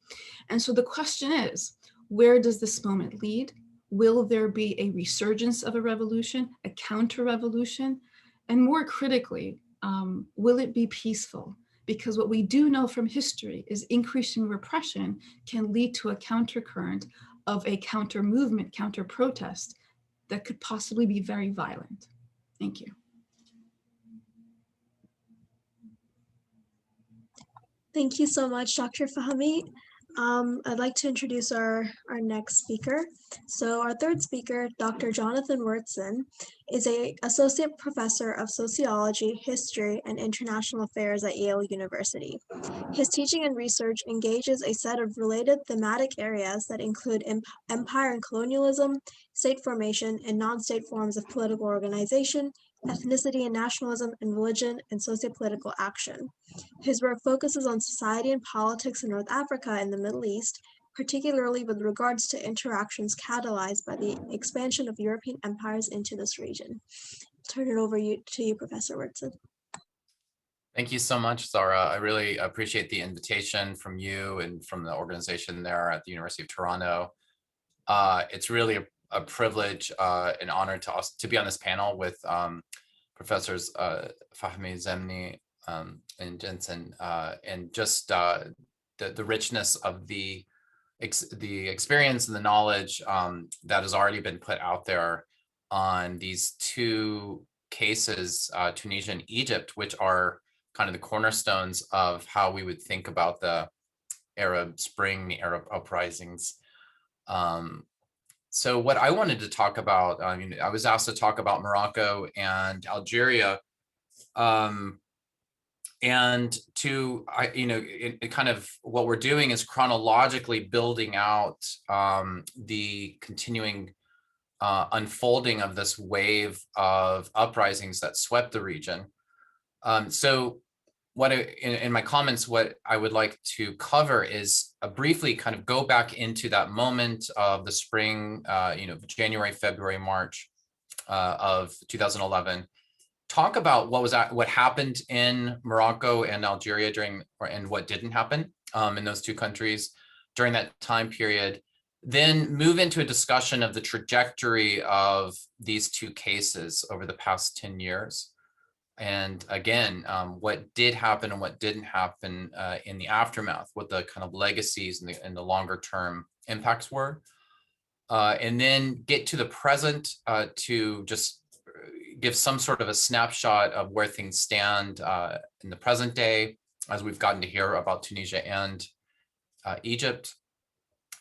And so the question is, where does this moment lead? Will there be a resurgence of a revolution, a counter-revolution? And more critically, will it be peaceful? Because what we do know from history is increasing repression can lead to a countercurrent of a counter movement, counter protest that could possibly be very violent. Thank you. Thank you so much, Dr. Fahmy. I'd like to introduce our next speaker. So our third speaker, Dr. Jonathan Wyrtzen, is an associate professor of sociology, history, and international affairs at Yale University. His teaching and research engages a set of related thematic areas that include empire and colonialism, state formation, and non-state forms of political organization, ethnicity and nationalism, and religion and sociopolitical action. His work focuses on society and politics in North Africa and the Middle East, particularly with regards to interactions catalyzed by the expansion of European empires into this region. Turn it over to you, Professor Wyrtzen. Thank you so much, Zara. I really appreciate the invitation from you and from the organization there at the University of Toronto. It's really a privilege and honor to be on this panel with Professors Fahmy Zemni and Hanssen, and just the richness of the experience and the knowledge that has already been put out there on these 2 cases, Tunisia and Egypt, which are kind of the cornerstones of how we would think about the Arab Spring, the Arab uprisings. So what I wanted to talk about, I was asked to talk about Morocco and Algeria, and kind of what we're doing is chronologically building out the continuing unfolding of this wave of uprisings that swept the region. So in my comments, what I would like to cover is briefly kind of go back into that moment of the spring, January, February, March of 2011. Talk about what happened in Morocco and Algeria and what didn't happen in those 2 countries during that time period. Then move into a discussion of the trajectory of these 2 cases over the past 10 years. And again, what did happen and what didn't happen in the aftermath, what the kind of legacies and the longer term impacts were. And then get to the present to just give some sort of a snapshot of where things stand in the present day, as we've gotten to hear about Tunisia and Egypt.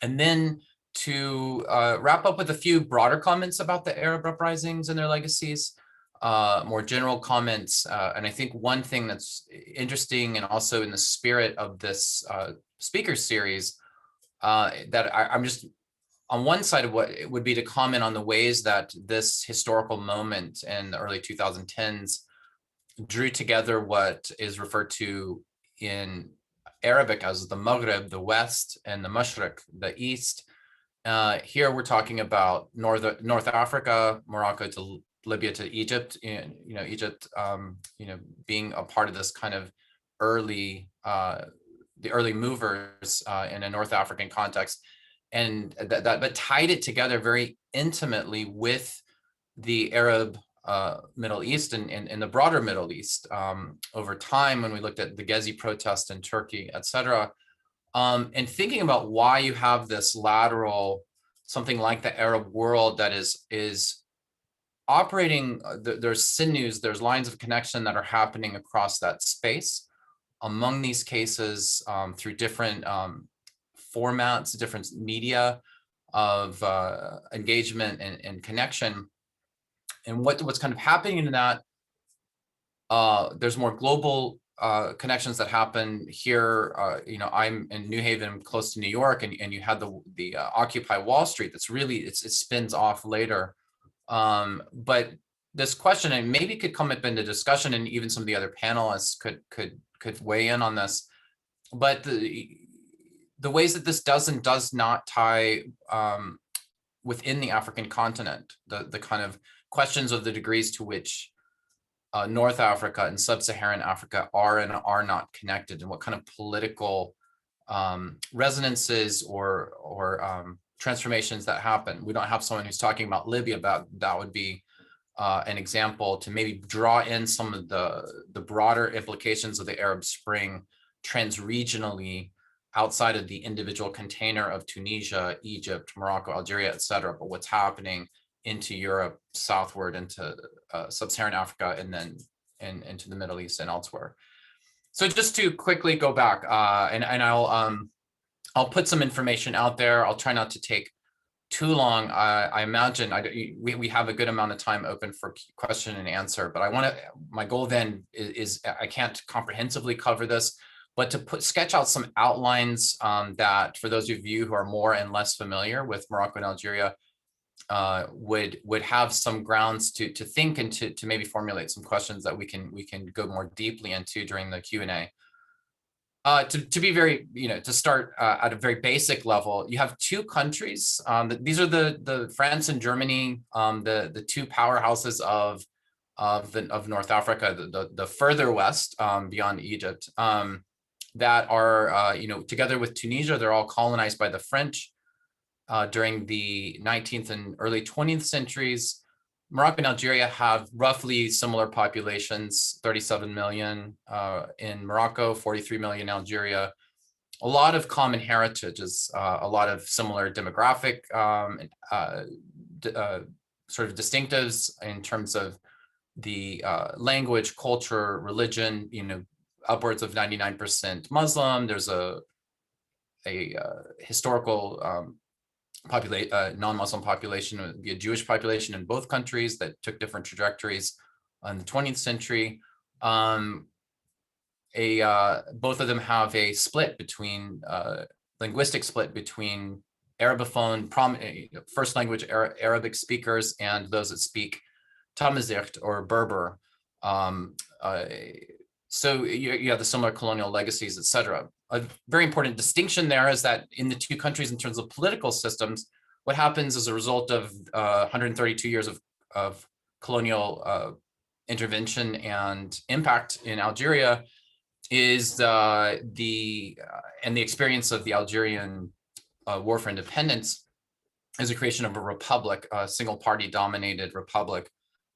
And then to wrap up with a few broader comments about the Arab uprisings and their legacies, more general comments. And I think one thing that's interesting and also in the spirit of this speaker series that I'm just on one side of what it would be to comment on the ways that this historical moment in the early 2010s drew together what is referred to in Arabic as the Maghreb, the West, and the Mashriq, the East. Here we're talking about North Africa, Morocco Libya to Egypt, and Egypt, being a part of this kind of early, the early movers in a North African context, and but tied it together very intimately with the Arab Middle East and the broader Middle East over time, when we looked at the Gezi protest in Turkey, et cetera, and thinking about why you have this lateral, something like the Arab world that is operating, there's sinews, there's lines of connection that are happening across that space among these cases through different formats, different media of engagement and connection. And what's kind of happening in that, there's more global connections that happen here. I'm in New Haven, close to New York, and you had the Occupy Wall Street. That's really, it spins off later. But this question, and maybe could come up into discussion, and even some of the other panelists could weigh in on this. But the ways that this does not tie within the African continent, the kind of questions of the degrees to which North Africa and Sub-Saharan Africa are and are not connected, and what kind of political resonances or transformations that happen. We don't have someone who's talking about Libya, but that would be an example to maybe draw in some of the broader implications of the Arab Spring trans-regionally, outside of the individual container of Tunisia, Egypt, Morocco, Algeria, et cetera, but what's happening into Europe, southward into Sub-Saharan Africa, and then into the Middle East and elsewhere. So just to quickly go back, and I'll put some information out there. I'll try not to take too long. I imagine we have a good amount of time open for question and answer, but my goal then is I can't comprehensively cover this, but to sketch out some outlines that, for those of you who are more and less familiar with Morocco and Algeria, would have some grounds to think and to maybe formulate some questions that we can go more deeply into during the Q&A. To be very, to start at a very basic level, you have two countries. These are the France and Germany, the two powerhouses of North Africa, the further west beyond Egypt, that are, together with Tunisia, they're all colonized by the French during the 19th and early 20th centuries. Morocco and Algeria have roughly similar populations, 37 million in Morocco, 43 million in Algeria. A lot of common heritages, a lot of similar demographic sort of distinctives in terms of the language, culture, religion, upwards of 99% Muslim. There's a historical non-Muslim population, would be a Jewish population in both countries that took different trajectories in the 20th century. Both of them have a split between linguistic split between Arabophone, first language Arabic speakers, and those that speak Tamazight or Berber. So you have the similar colonial legacies, et cetera. A very important distinction there is that in the two countries, in terms of political systems, what happens as a result of 132 years of colonial intervention and impact in Algeria is the experience of the Algerian war for independence is the creation of a republic, a single party dominated republic.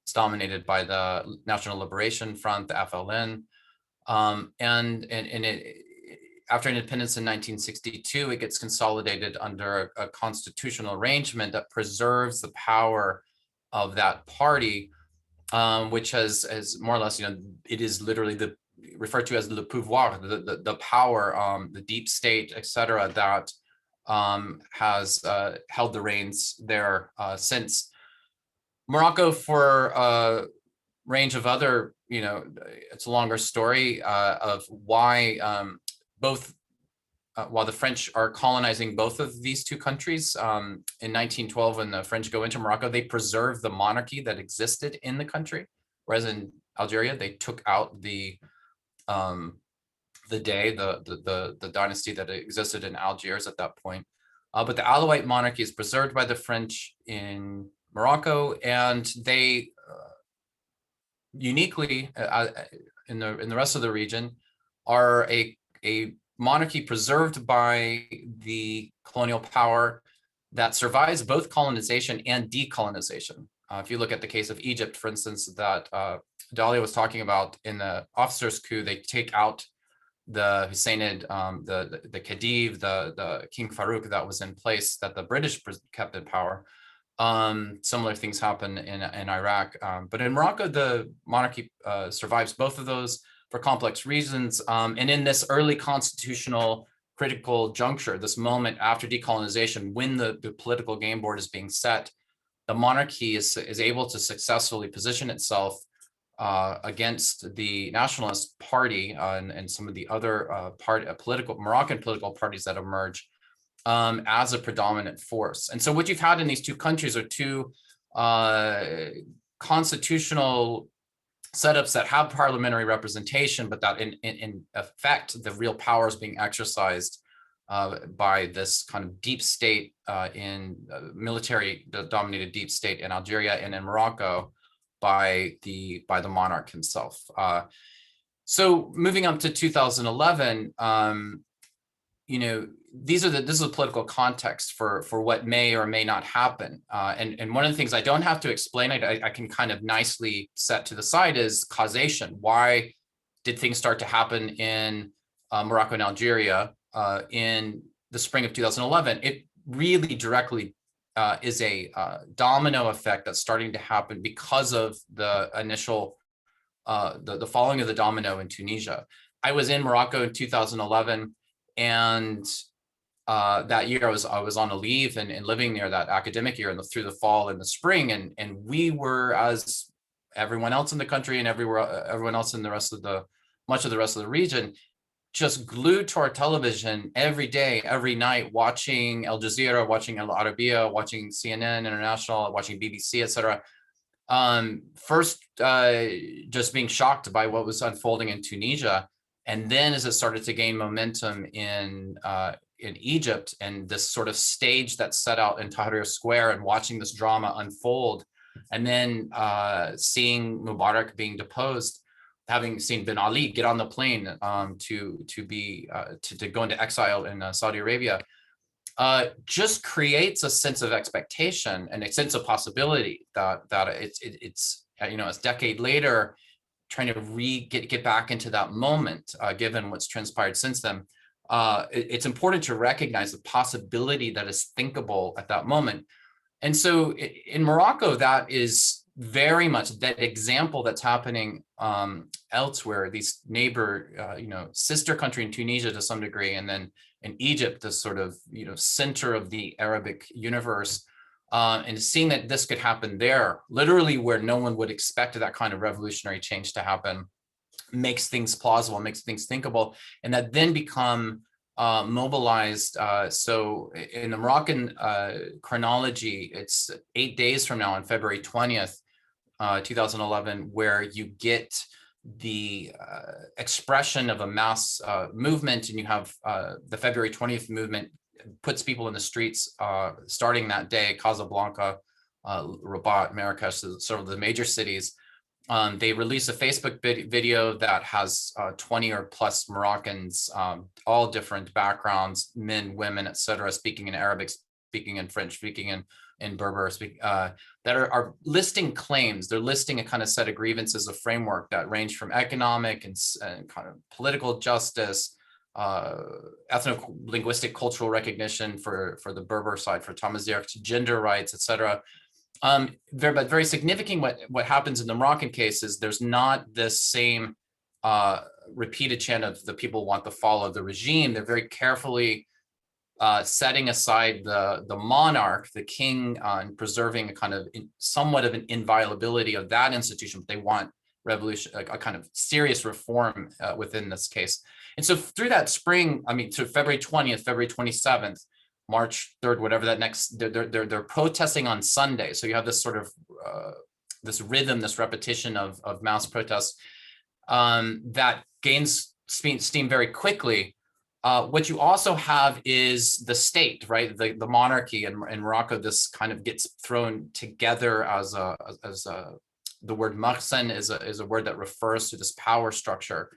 It's dominated by the National Liberation Front, the FLN. After independence in 1962, it gets consolidated under a constitutional arrangement that preserves the power of that party, which has more or less, it is literally referred to as le pouvoir, the power, the deep state, et cetera, that has held the reins there since. Morocco, for a range of other, it's a longer story of why while the French are colonizing both of these two countries, in 1912, when the French go into Morocco, they preserve the monarchy that existed in the country, whereas in Algeria, they took out the dynasty that existed in Algiers at that point. But the Alawite monarchy is preserved by the French in Morocco, and they uniquely in the rest of the region, are a monarchy preserved by the colonial power that survives both colonization and decolonization. If you look at the case of Egypt, for instance, that Dalia was talking about in the officers' coup, they take out the Husseinid, the Khedive, the King Farouk that was in place, that the British kept in power. Similar things happen in Iraq, but in Morocco, the monarchy survives both of those for complex reasons. And in this early constitutional critical juncture, this moment after decolonization, when the political game board is being set, the monarchy is able to successfully position itself against the nationalist party and some of the other Moroccan political parties that emerge as a predominant force. And so what you've had in these two countries are two constitutional setups that have parliamentary representation, but that in effect, the real power is being exercised by this kind of deep state in military dominated deep state in Algeria, and in Morocco by the monarch himself. So moving up to 2011, this is a political context for what may or may not happen. And one of the things I don't have to explain, I can kind of nicely set to the side, is causation. Why did things start to happen in Morocco and Algeria in the spring of 2011? It really directly is a domino effect that's starting to happen because of the initial, the falling of the domino in Tunisia. I was in Morocco in 2011, and that year I was on a leave and living there that academic year, and through the fall and the spring, and we were, as everyone else in the country and everyone else in much of the rest of the region, just glued to our television every day, every night, watching Al Jazeera, watching Al Arabiya, watching CNN International, watching BBC, etc. First, just being shocked by what was unfolding in Tunisia, and then as it started to gain momentum in Egypt, and this sort of stage that set out in Tahrir Square, and watching this drama unfold, and then seeing Mubarak being deposed, having seen Ben Ali get on the plane to go into exile in Saudi Arabia, just creates a sense of expectation and a sense of possibility that it's a decade later, trying to get back into that moment, given what's transpired since then. It's important to recognize the possibility that is thinkable at that moment. And so in Morocco, that is very much that example that's happening elsewhere, these neighbor, sister country in Tunisia to some degree, and then in Egypt, the sort of, center of the Arabic universe, and seeing that this could happen there, literally where no one would expect that kind of revolutionary change to happen, makes things plausible, makes things thinkable, and that then become mobilized. So in the Moroccan chronology, it's 8 days from now on February 20th, 2011, where you get the expression of a mass movement, and you have the February 20th movement puts people in the streets starting that day. Casablanca, Rabat, Marrakesh, sort of the major cities. They release a Facebook video that has 20 or plus Moroccans, all different backgrounds, men, women, etc., speaking in Arabic, speaking in French, speaking in Berber, that are listing claims. They're listing a kind of set of grievances, a framework that range from economic and kind of political justice, ethno-linguistic cultural recognition for the Berber side, for Tamazight, gender rights, etc. But very significant what happens in the Moroccan case is there's not this same repeated chant of the people want the fall of the regime. They're very carefully setting aside the monarch, the king, and preserving a kind of somewhat of an inviolability of that institution, but they want revolution, a kind of serious reform within this case. And so through that spring, to February 20th, February 27th, March 3rd, whatever that next, they're protesting on Sunday. So you have this sort of this rhythm, this repetition of mass protests that gains steam very quickly. What you also have is the state, right? The monarchy in Morocco. This kind of gets thrown together as a the word Wyrtzen is a word that refers to this power structure,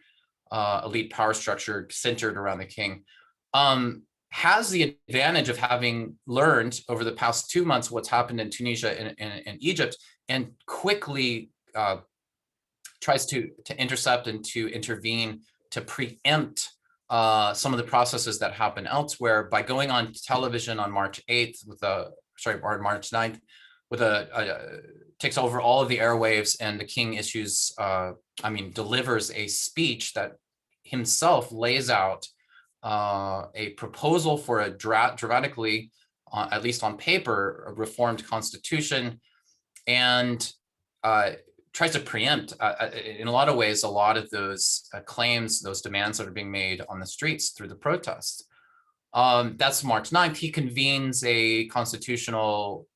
elite power structure centered around the king, has the advantage of having learned over the past 2 months what's happened in Tunisia and Egypt, and quickly tries to intercept and to intervene to preempt some of the processes that happen elsewhere by going on television on March 8th or March 9th with takes over all of the airwaves, and the king issues, delivers a speech that himself lays out a proposal for a dramatically, at least on paper, a reformed constitution, and tries to preempt, in a lot of ways, a lot of those claims, those demands that are being made on the streets through the protests. That's March 9th. He convenes a constitutional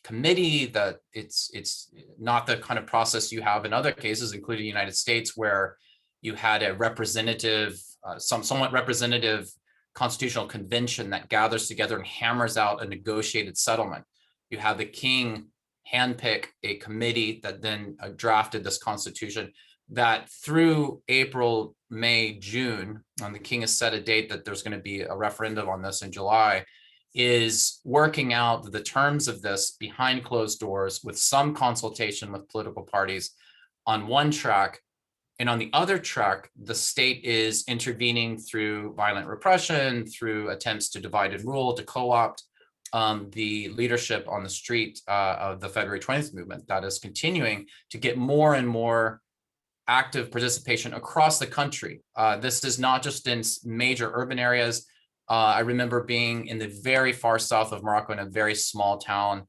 committee that it's not the kind of process you have in other cases, including the United States, where you had a representative, somewhat representative constitutional convention that gathers together and hammers out a negotiated settlement. You have the king handpick a committee that then drafted this constitution that through April, May, June, and the king has set a date that there's going to be a referendum on this in July, is working out the terms of this behind closed doors with some consultation with political parties on one track. And on the other track, the state is intervening through violent repression, through attempts to divide and rule, to co-opt the leadership on the street of the February 20th movement that is continuing to get more and more active participation across the country. This is not just in major urban areas. I remember being in the very far south of Morocco in a very small town,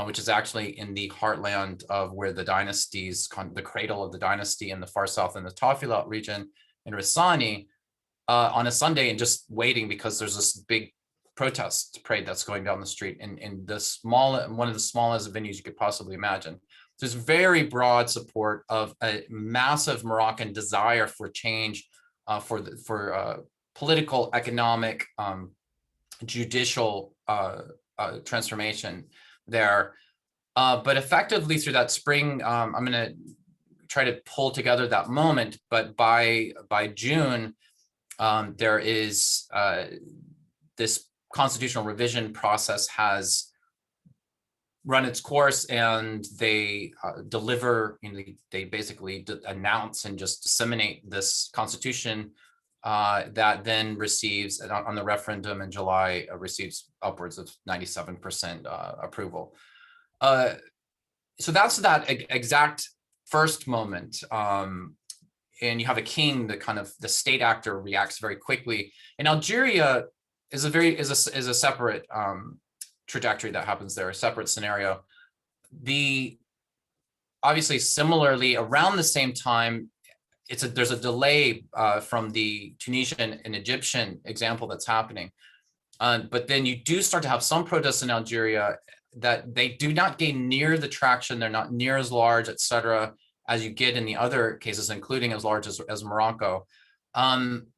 which is actually in the heartland of where the dynasties, the cradle of the dynasty in the far south in the Tafila region in Rissani, on a Sunday, and just waiting because there's this big protest parade that's going down the street in one of the smallest venues you could possibly imagine. There's very broad support of a massive Moroccan desire for change, for political, economic, judicial transformation there. But effectively through that spring, I'm going to try to pull together that moment. But by June, there is this constitutional revision process has run its course, and they deliver, they basically announce and just disseminate this constitution that then receives, on the referendum in July, receives upwards of 97% approval. So that's that exact first moment. And you have a king, the state actor reacts very quickly. In Algeria is a separate trajectory that happens there, a separate scenario. Obviously, similarly, around the same time, there's a delay from the Tunisian and Egyptian example that's happening. But then you do start to have some protests in Algeria that they do not gain near the traction, they're not near as large, et cetera, as you get in the other cases, including as large as Morocco.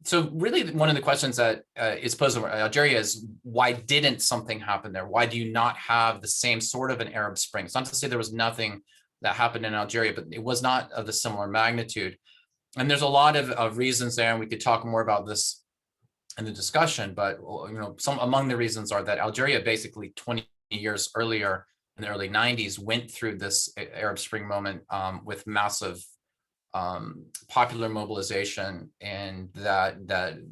So really one of the questions that is posed in Algeria is, why didn't something happen there? Why do you not have the same sort of an Arab Spring? It's not to say there was nothing that happened in Algeria, but it was not of the similar magnitude. And there's a lot of reasons there, and we could talk more about this in the discussion, but some among the reasons are that Algeria basically 20 years earlier, in the early 90s, went through this Arab Spring moment with massive popular mobilization, and that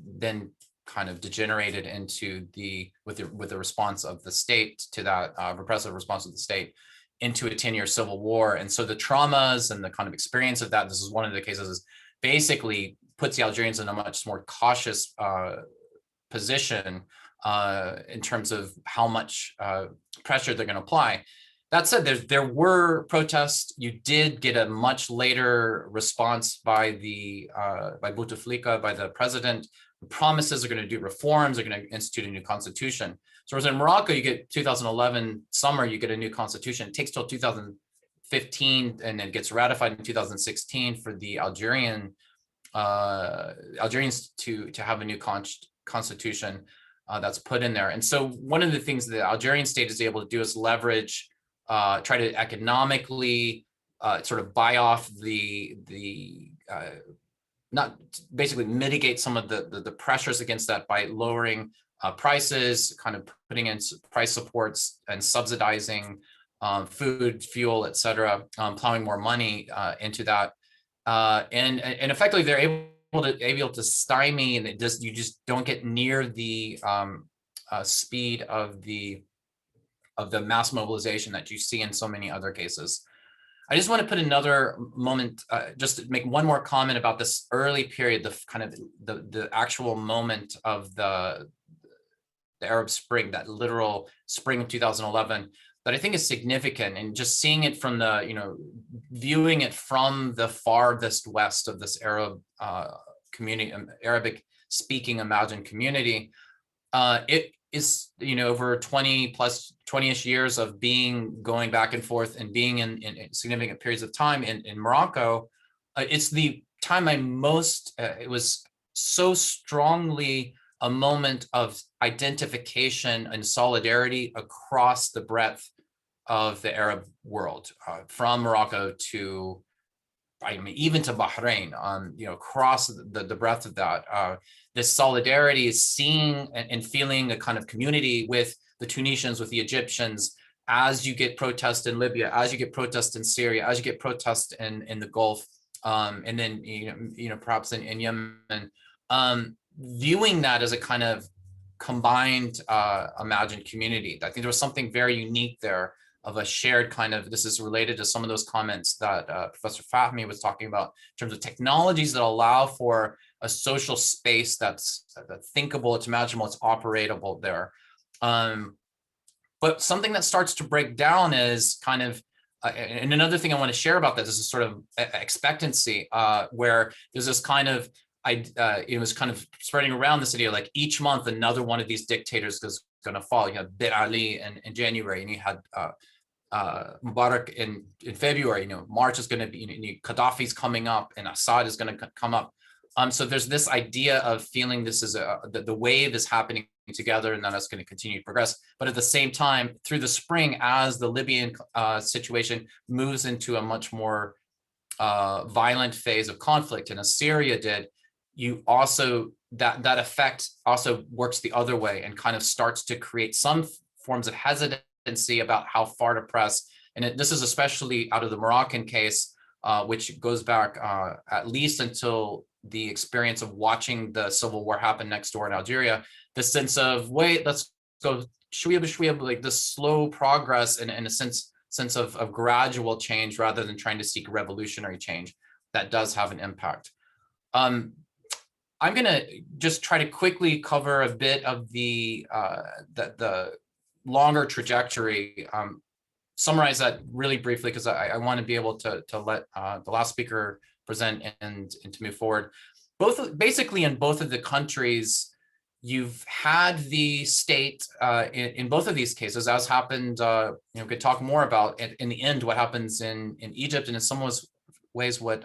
then kind of degenerated into with the response of the state to that repressive response of the state into a 10-year civil war. And so the traumas and the kind of experience of that, this is one of the cases, is basically puts the Algerians in a much more cautious position in terms of how much pressure they're going to apply. That said, there were protests. You did get a much later response by Bouteflika, by the president. The promises are going to do reforms, they're going to institute a new constitution. So whereas in Morocco, you get 2011 summer, you get a new constitution. It takes till 2015 and then gets ratified in 2016 for the Algerians to have a new constitution that's put in there. And so one of the things the Algerian state is able to do is leverage, try to economically sort of buy off not basically mitigate some of the pressures against that by lowering prices, kind of putting in price supports and subsidizing food, fuel, et cetera, plowing more money into that. And effectively they're able to stymie, and you just don't get near the speed of the mass mobilization that you see in so many other cases. I just want to put another moment, just to make one more comment about this early period, the actual moment of the Arab Spring, that literal spring of 2011, that I think is significant, and just seeing it from viewing it from the farthest west of this Arab community, Arabic speaking imagined community. It is, over 20-ish years of going back and forth and being in significant periods of time in Morocco. It's the time it was so strongly a moment of identification and solidarity across the breadth of the Arab world, from Morocco to, even to Bahrain, across the breadth of that. This solidarity is seeing and feeling a kind of community with the Tunisians, with the Egyptians, as you get protests in Libya, as you get protests in Syria, as you get protests in the Gulf, and then perhaps in Yemen, viewing that as a kind of combined imagined community. I think there was something very unique there, of a shared kind of, this is related to some of those comments that Professor Fahmy was talking about, in terms of technologies that allow for a social space that's thinkable, it's imaginable, it's operatable there. But something that starts to break down is kind of, and another thing I want to share about this is a sort of expectancy, where there's this kind of, it was kind of spreading around the city, like each month another one of these dictators is going to fall. You had Ben Ali in January, and you had Mubarak in February. March is going to be, Gaddafi's coming up, and Assad is going to come up. So there's this idea of feeling this is the wave is happening together, and then it's going to continue to progress. But at the same time, through the spring, as the Libyan situation moves into a much more violent phase of conflict, and as Syria did, you also, that effect also works the other way and kind of starts to create some forms of hesitancy about how far to press. And this is especially out of the Moroccan case, which goes back at least until the experience of watching the civil war happen next door in Algeria, the sense of, wait, let's go, shwiyah, like this slow progress and a sense of gradual change rather than trying to seek revolutionary change that does have an impact. I'm going to just try to quickly cover a bit of the longer trajectory, summarize that really briefly, because I want to be able to let the last speaker present and to move forward. Basically in both of the countries, you've had the state in both of these cases, as happened, we could talk more about in the end what happens in Egypt, and in some ways what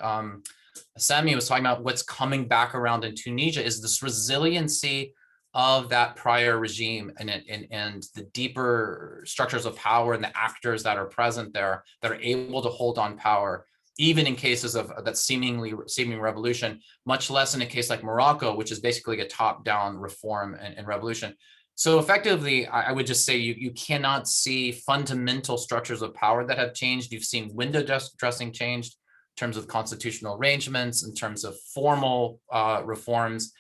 Sami was talking about, what's coming back around in Tunisia is this resiliency of that prior regime and the deeper structures of power and the actors that are present there that are able to hold on power, even in cases of that seeming revolution, much less in a case like Morocco, which is basically a top-down reform and revolution. So effectively, I would just say you cannot see fundamental structures of power that have changed. You've seen window dressing changed in terms of constitutional arrangements, in terms of formal reforms.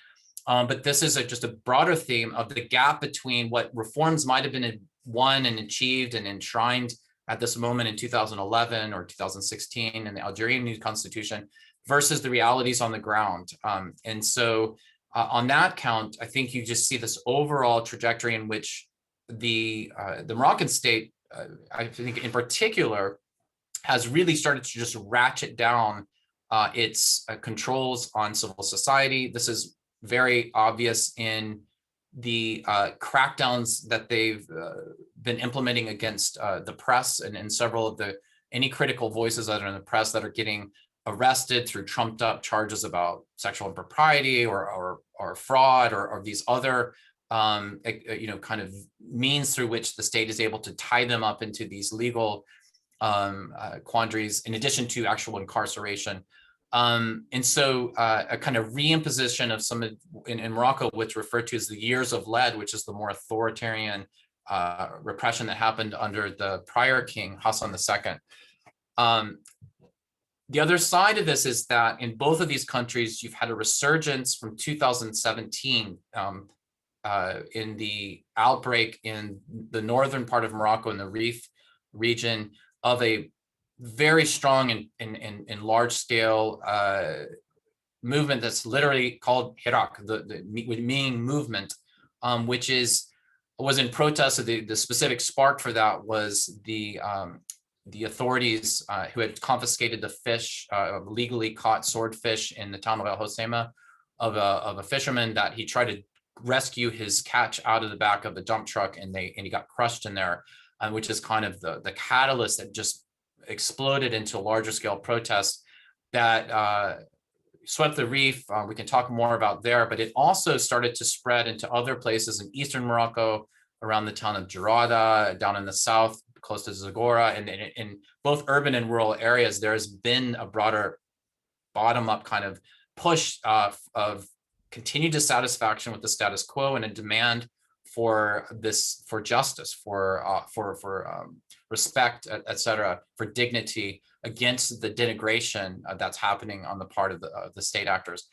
But this is just a broader theme of the gap between what reforms might have been won and achieved and enshrined at this moment in 2011 or 2016 in the Algerian new constitution versus the realities on the ground. And so on that count, I think you just see this overall trajectory in which the Moroccan state, I think in particular, has really started to just ratchet down its controls on civil society. This is very obvious in the crackdowns that they've been implementing against the press and several of any critical voices that are in the press that are getting arrested through trumped up charges about sexual impropriety or fraud or these other kind of means through which the state is able to tie them up into these legal quandaries in addition to actual incarceration. And so a kind of reimposition of some in Morocco, what's referred to as the years of lead, which is the more authoritarian repression that happened under the prior king, Hassan II. The other side of this is that in both of these countries, you've had a resurgence from 2017 in the outbreak in the northern part of Morocco in the Rif region of a very strong and large scale movement that's literally called Hirak, meaning movement, which was in protest of the specific spark for that was the authorities who had confiscated the fish, legally caught swordfish in the town of El Hoceima of a fisherman that he tried to rescue his catch out of the back of a dump truck, and he got crushed in there, which is kind of the catalyst that just exploded into larger scale protests that swept the Rif. We can talk more about there, but it also started to spread into other places in eastern Morocco, around the town of Jarada, down in the south, close to Zagora, and in both urban and rural areas, there has been a broader bottom-up kind of push of continued dissatisfaction with the status quo and a demand for justice, for respect, et cetera, for dignity against the denigration that's happening on the part of the state actors.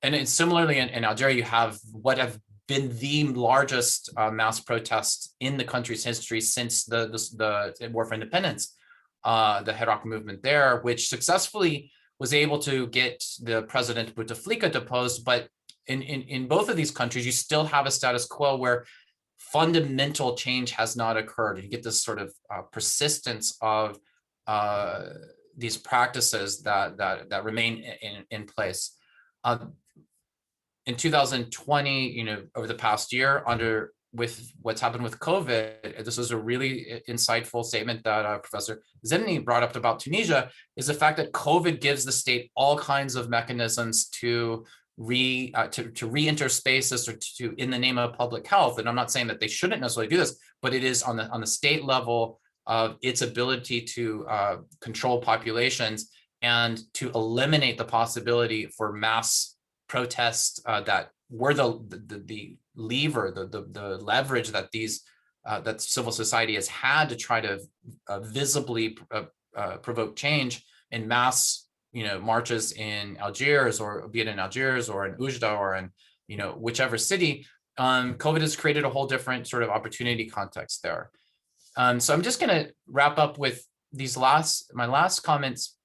And similarly in Algeria, you have what have been the largest mass protests in the country's history since the War for Independence, the Hirak movement there, which successfully was able to get the president Bouteflika deposed. But in both of these countries, you still have a status quo where fundamental change has not occurred. You get this sort of persistence of these practices that remain in place. In 2020, over the past year, with what's happened with COVID, this was a really insightful statement that Professor Zemni brought up about Tunisia, is the fact that COVID gives the state all kinds of mechanisms to re-enter spaces, or to in the name of public health. And I'm not saying that they shouldn't necessarily do this, but it is on the state level of its ability to control populations and to eliminate the possibility for mass protests that were the lever, the leverage that that civil society has had to try to visibly provoke change in mass, marches in Algiers, or be it in Algiers or in Oujda or in, whichever city. COVID has created a whole different sort of opportunity context there. So I'm just going to wrap up with my last comments,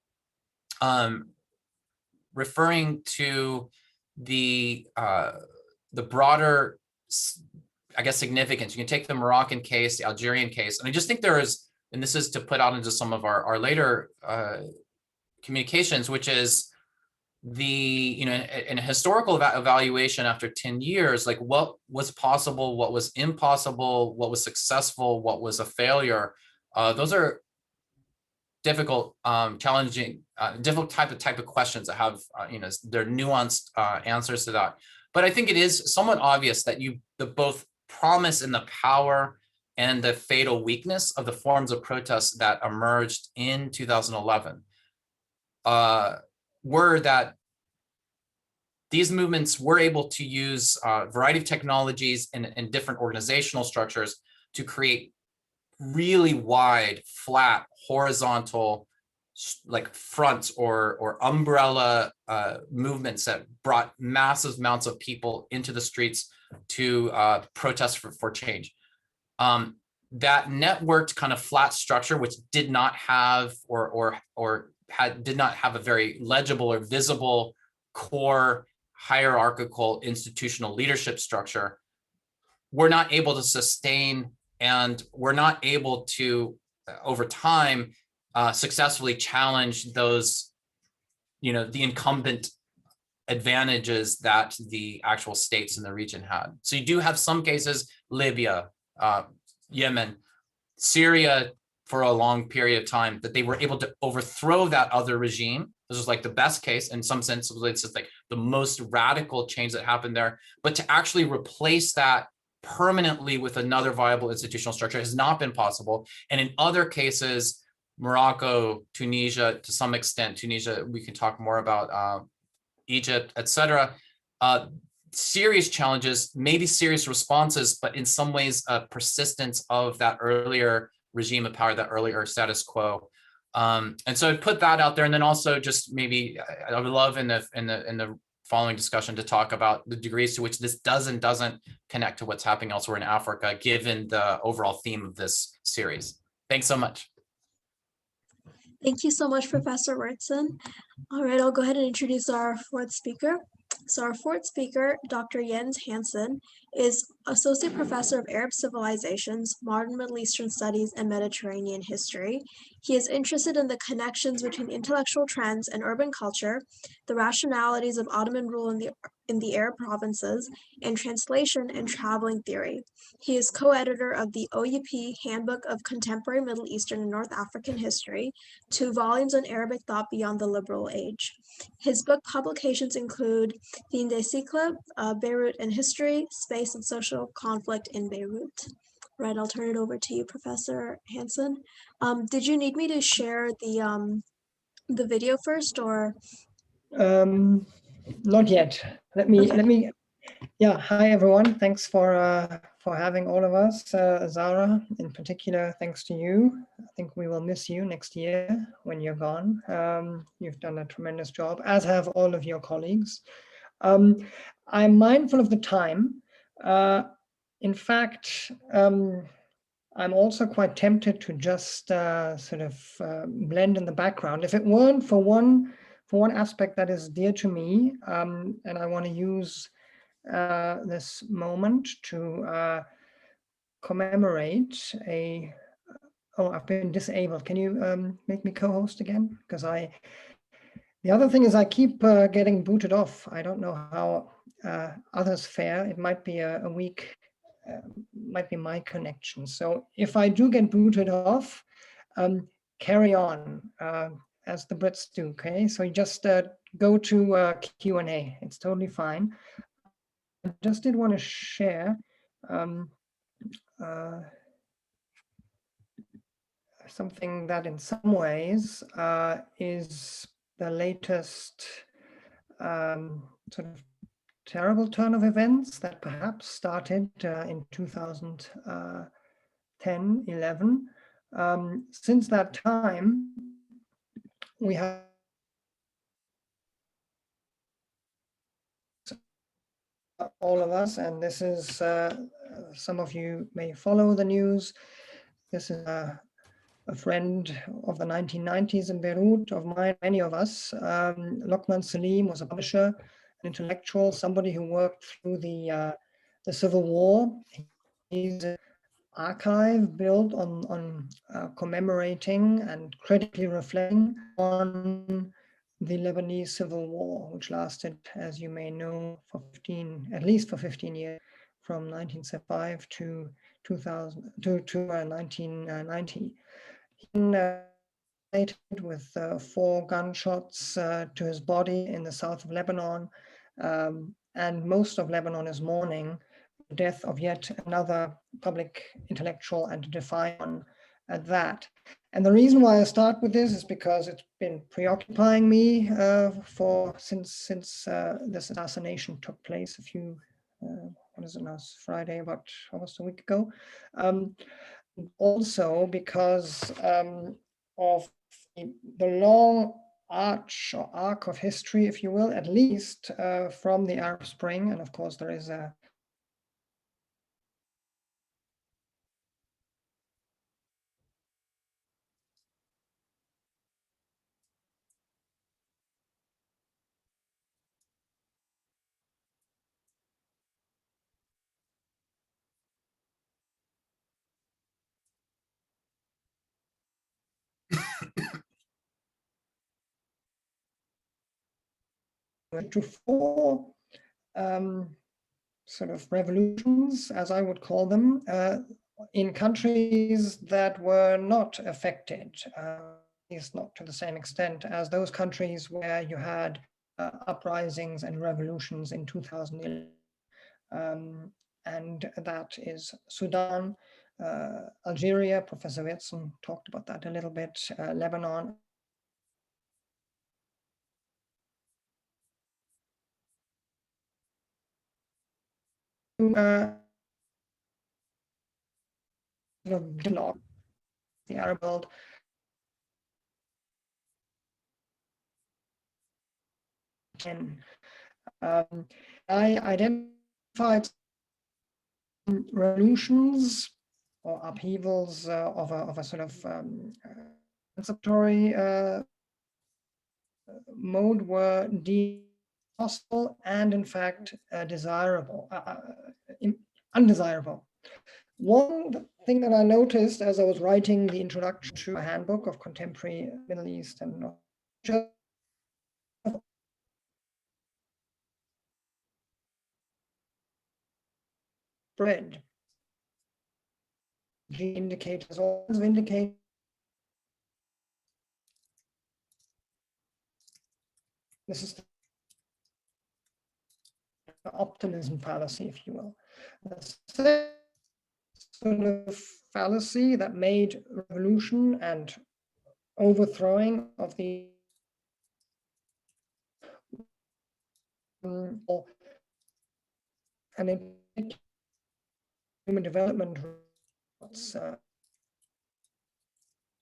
referring to the broader, I guess, significance. You can take the Moroccan case, the Algerian case, and I just think there is, and this is to put out into some of our later communications, which is in a historical evaluation after 10 years, like what was possible, what was impossible, what was successful, what was a failure. Those are difficult, challenging, difficult type of questions that have, they're nuanced answers to that. But I think it is somewhat obvious that the both promise and the power and the fatal weakness of the forms of protest that emerged in 2011 were that these movements were able to use a variety of technologies and different organizational structures to create really wide, flat, horizontal, like fronts or umbrella movements that brought massive amounts of people into the streets to protest for change. That networked kind of flat structure, which did not have did not have a very legible or visible core hierarchical institutional leadership structure, we're not able to sustain, and we're not able to, over time, successfully challenge those, the incumbent advantages that the actual states in the region had. So you do have some cases, Libya, Yemen, Syria, for a long period of time, that they were able to overthrow that other regime. This was like the best case in some sense. It's just like the most radical change that happened there. But to actually replace that permanently with another viable institutional structure has not been possible. And in other cases, Morocco, Tunisia, to some extent, Tunisia, we can talk more about Egypt, etc. Serious challenges, maybe serious responses, but in some ways a persistence of that earlier regime of power, that earlier status quo. And so I'd put that out there, and then also just maybe I would love in the following discussion to talk about the degrees to which this does and doesn't connect to what's happening elsewhere in Africa, given the overall theme of this series. Thanks so much. Thank you so much, Professor Wyrtzen. All right, I'll go ahead and introduce our fourth speaker. So our fourth speaker, Dr. Jens Hanssen, is Associate Professor of Arab Civilizations, Modern Middle Eastern Studies, and Mediterranean History. He is interested in the connections between intellectual trends and urban culture, the rationalities of Ottoman rule in the Arab provinces, and translation and traveling theory. He is co-editor of the OUP Handbook of Contemporary Middle Eastern and North African History, 2 volumes on Arabic thought beyond the liberal age. His book publications include Fin de Cycle, Beirut and History, Space and Social Conflict in Beirut. Right, I'll turn it over to you, Professor Hanssen. Did you need me to share the video first, or? Not yet. Let me. Yeah. Hi everyone. Thanks for having all of us. Zara, in particular, thanks to you. I think we will miss you next year when you're gone. You've done a tremendous job, as have all of your colleagues. I'm mindful of the time. In fact, I'm also quite tempted to just sort of blend in the background. If it weren't for one aspect that is dear to me, and I want to use this moment to commemorate a. Oh, I've been disabled. Can you make me co-host again? Because the other thing is I keep getting booted off. I don't know how others fare. It might be a weak. Might be my connection. So if I do get booted off, carry on as the Brits do. Okay, so you just go to Q&A. It's totally fine. I just did want to share something that in some ways is the latest sort of terrible turn of events that perhaps started in 2010, 11. Since that time, we have all of us, and this is, some of you may follow the news. This is a friend of the 1990s in Beirut of mine, many of us. Lokman Salim was a publisher, an intellectual, somebody who worked through the Civil War. He's an archive built on commemorating and critically reflecting on the Lebanese Civil War, which lasted, as you may know, for at least 15 years, from 1975 to 1990. He with 4 gunshots to his body in the south of Lebanon, and most of Lebanon is mourning the death of yet another public intellectual and a defiant one at that. And the reason why I start with this is because it's been preoccupying me since this assassination took place a few, what is it now, Friday, about almost a week ago. Also because of the long arch or arc of history, if you will, at least from the Arab Spring. And of course, there is a to 4 sort of revolutions, as I would call them, in countries that were not affected, at least not to the same extent as those countries where you had uprisings and revolutions in 2011. And that is Sudan, Algeria, Professor Wyrtzen talked about that a little bit, Lebanon. The Arab world. I identified revolutions or upheavals of a sort of conceptory mode were possible and in fact desirable, undesirable. One thing that I noticed as I was writing the introduction to a handbook of contemporary Middle East and North spread, the indicators always indicate this is the optimism fallacy, if you will. The sort of fallacy that made revolution and overthrowing of the and in human development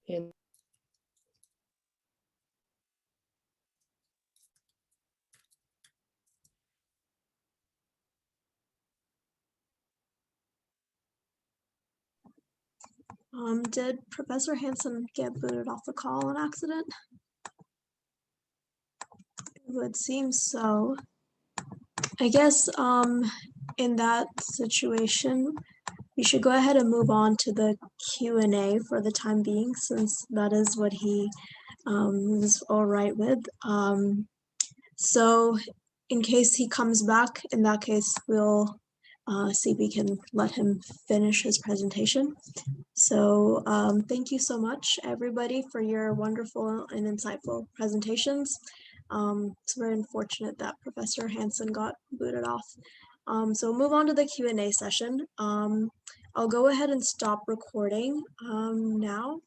in Did Professor Hanssen get booted off the call on accident? It would seem so. I guess in that situation, we should go ahead and move on to the Q&A for the time being, since that is what he is all right with. So in case he comes back, in that case, we'll see if we can let him finish his presentation. So thank you so much, everybody, for your wonderful and insightful presentations. It's very unfortunate that Professor Hanssen got booted off. So we'll move on to the Q&A session. I'll go ahead and stop recording now.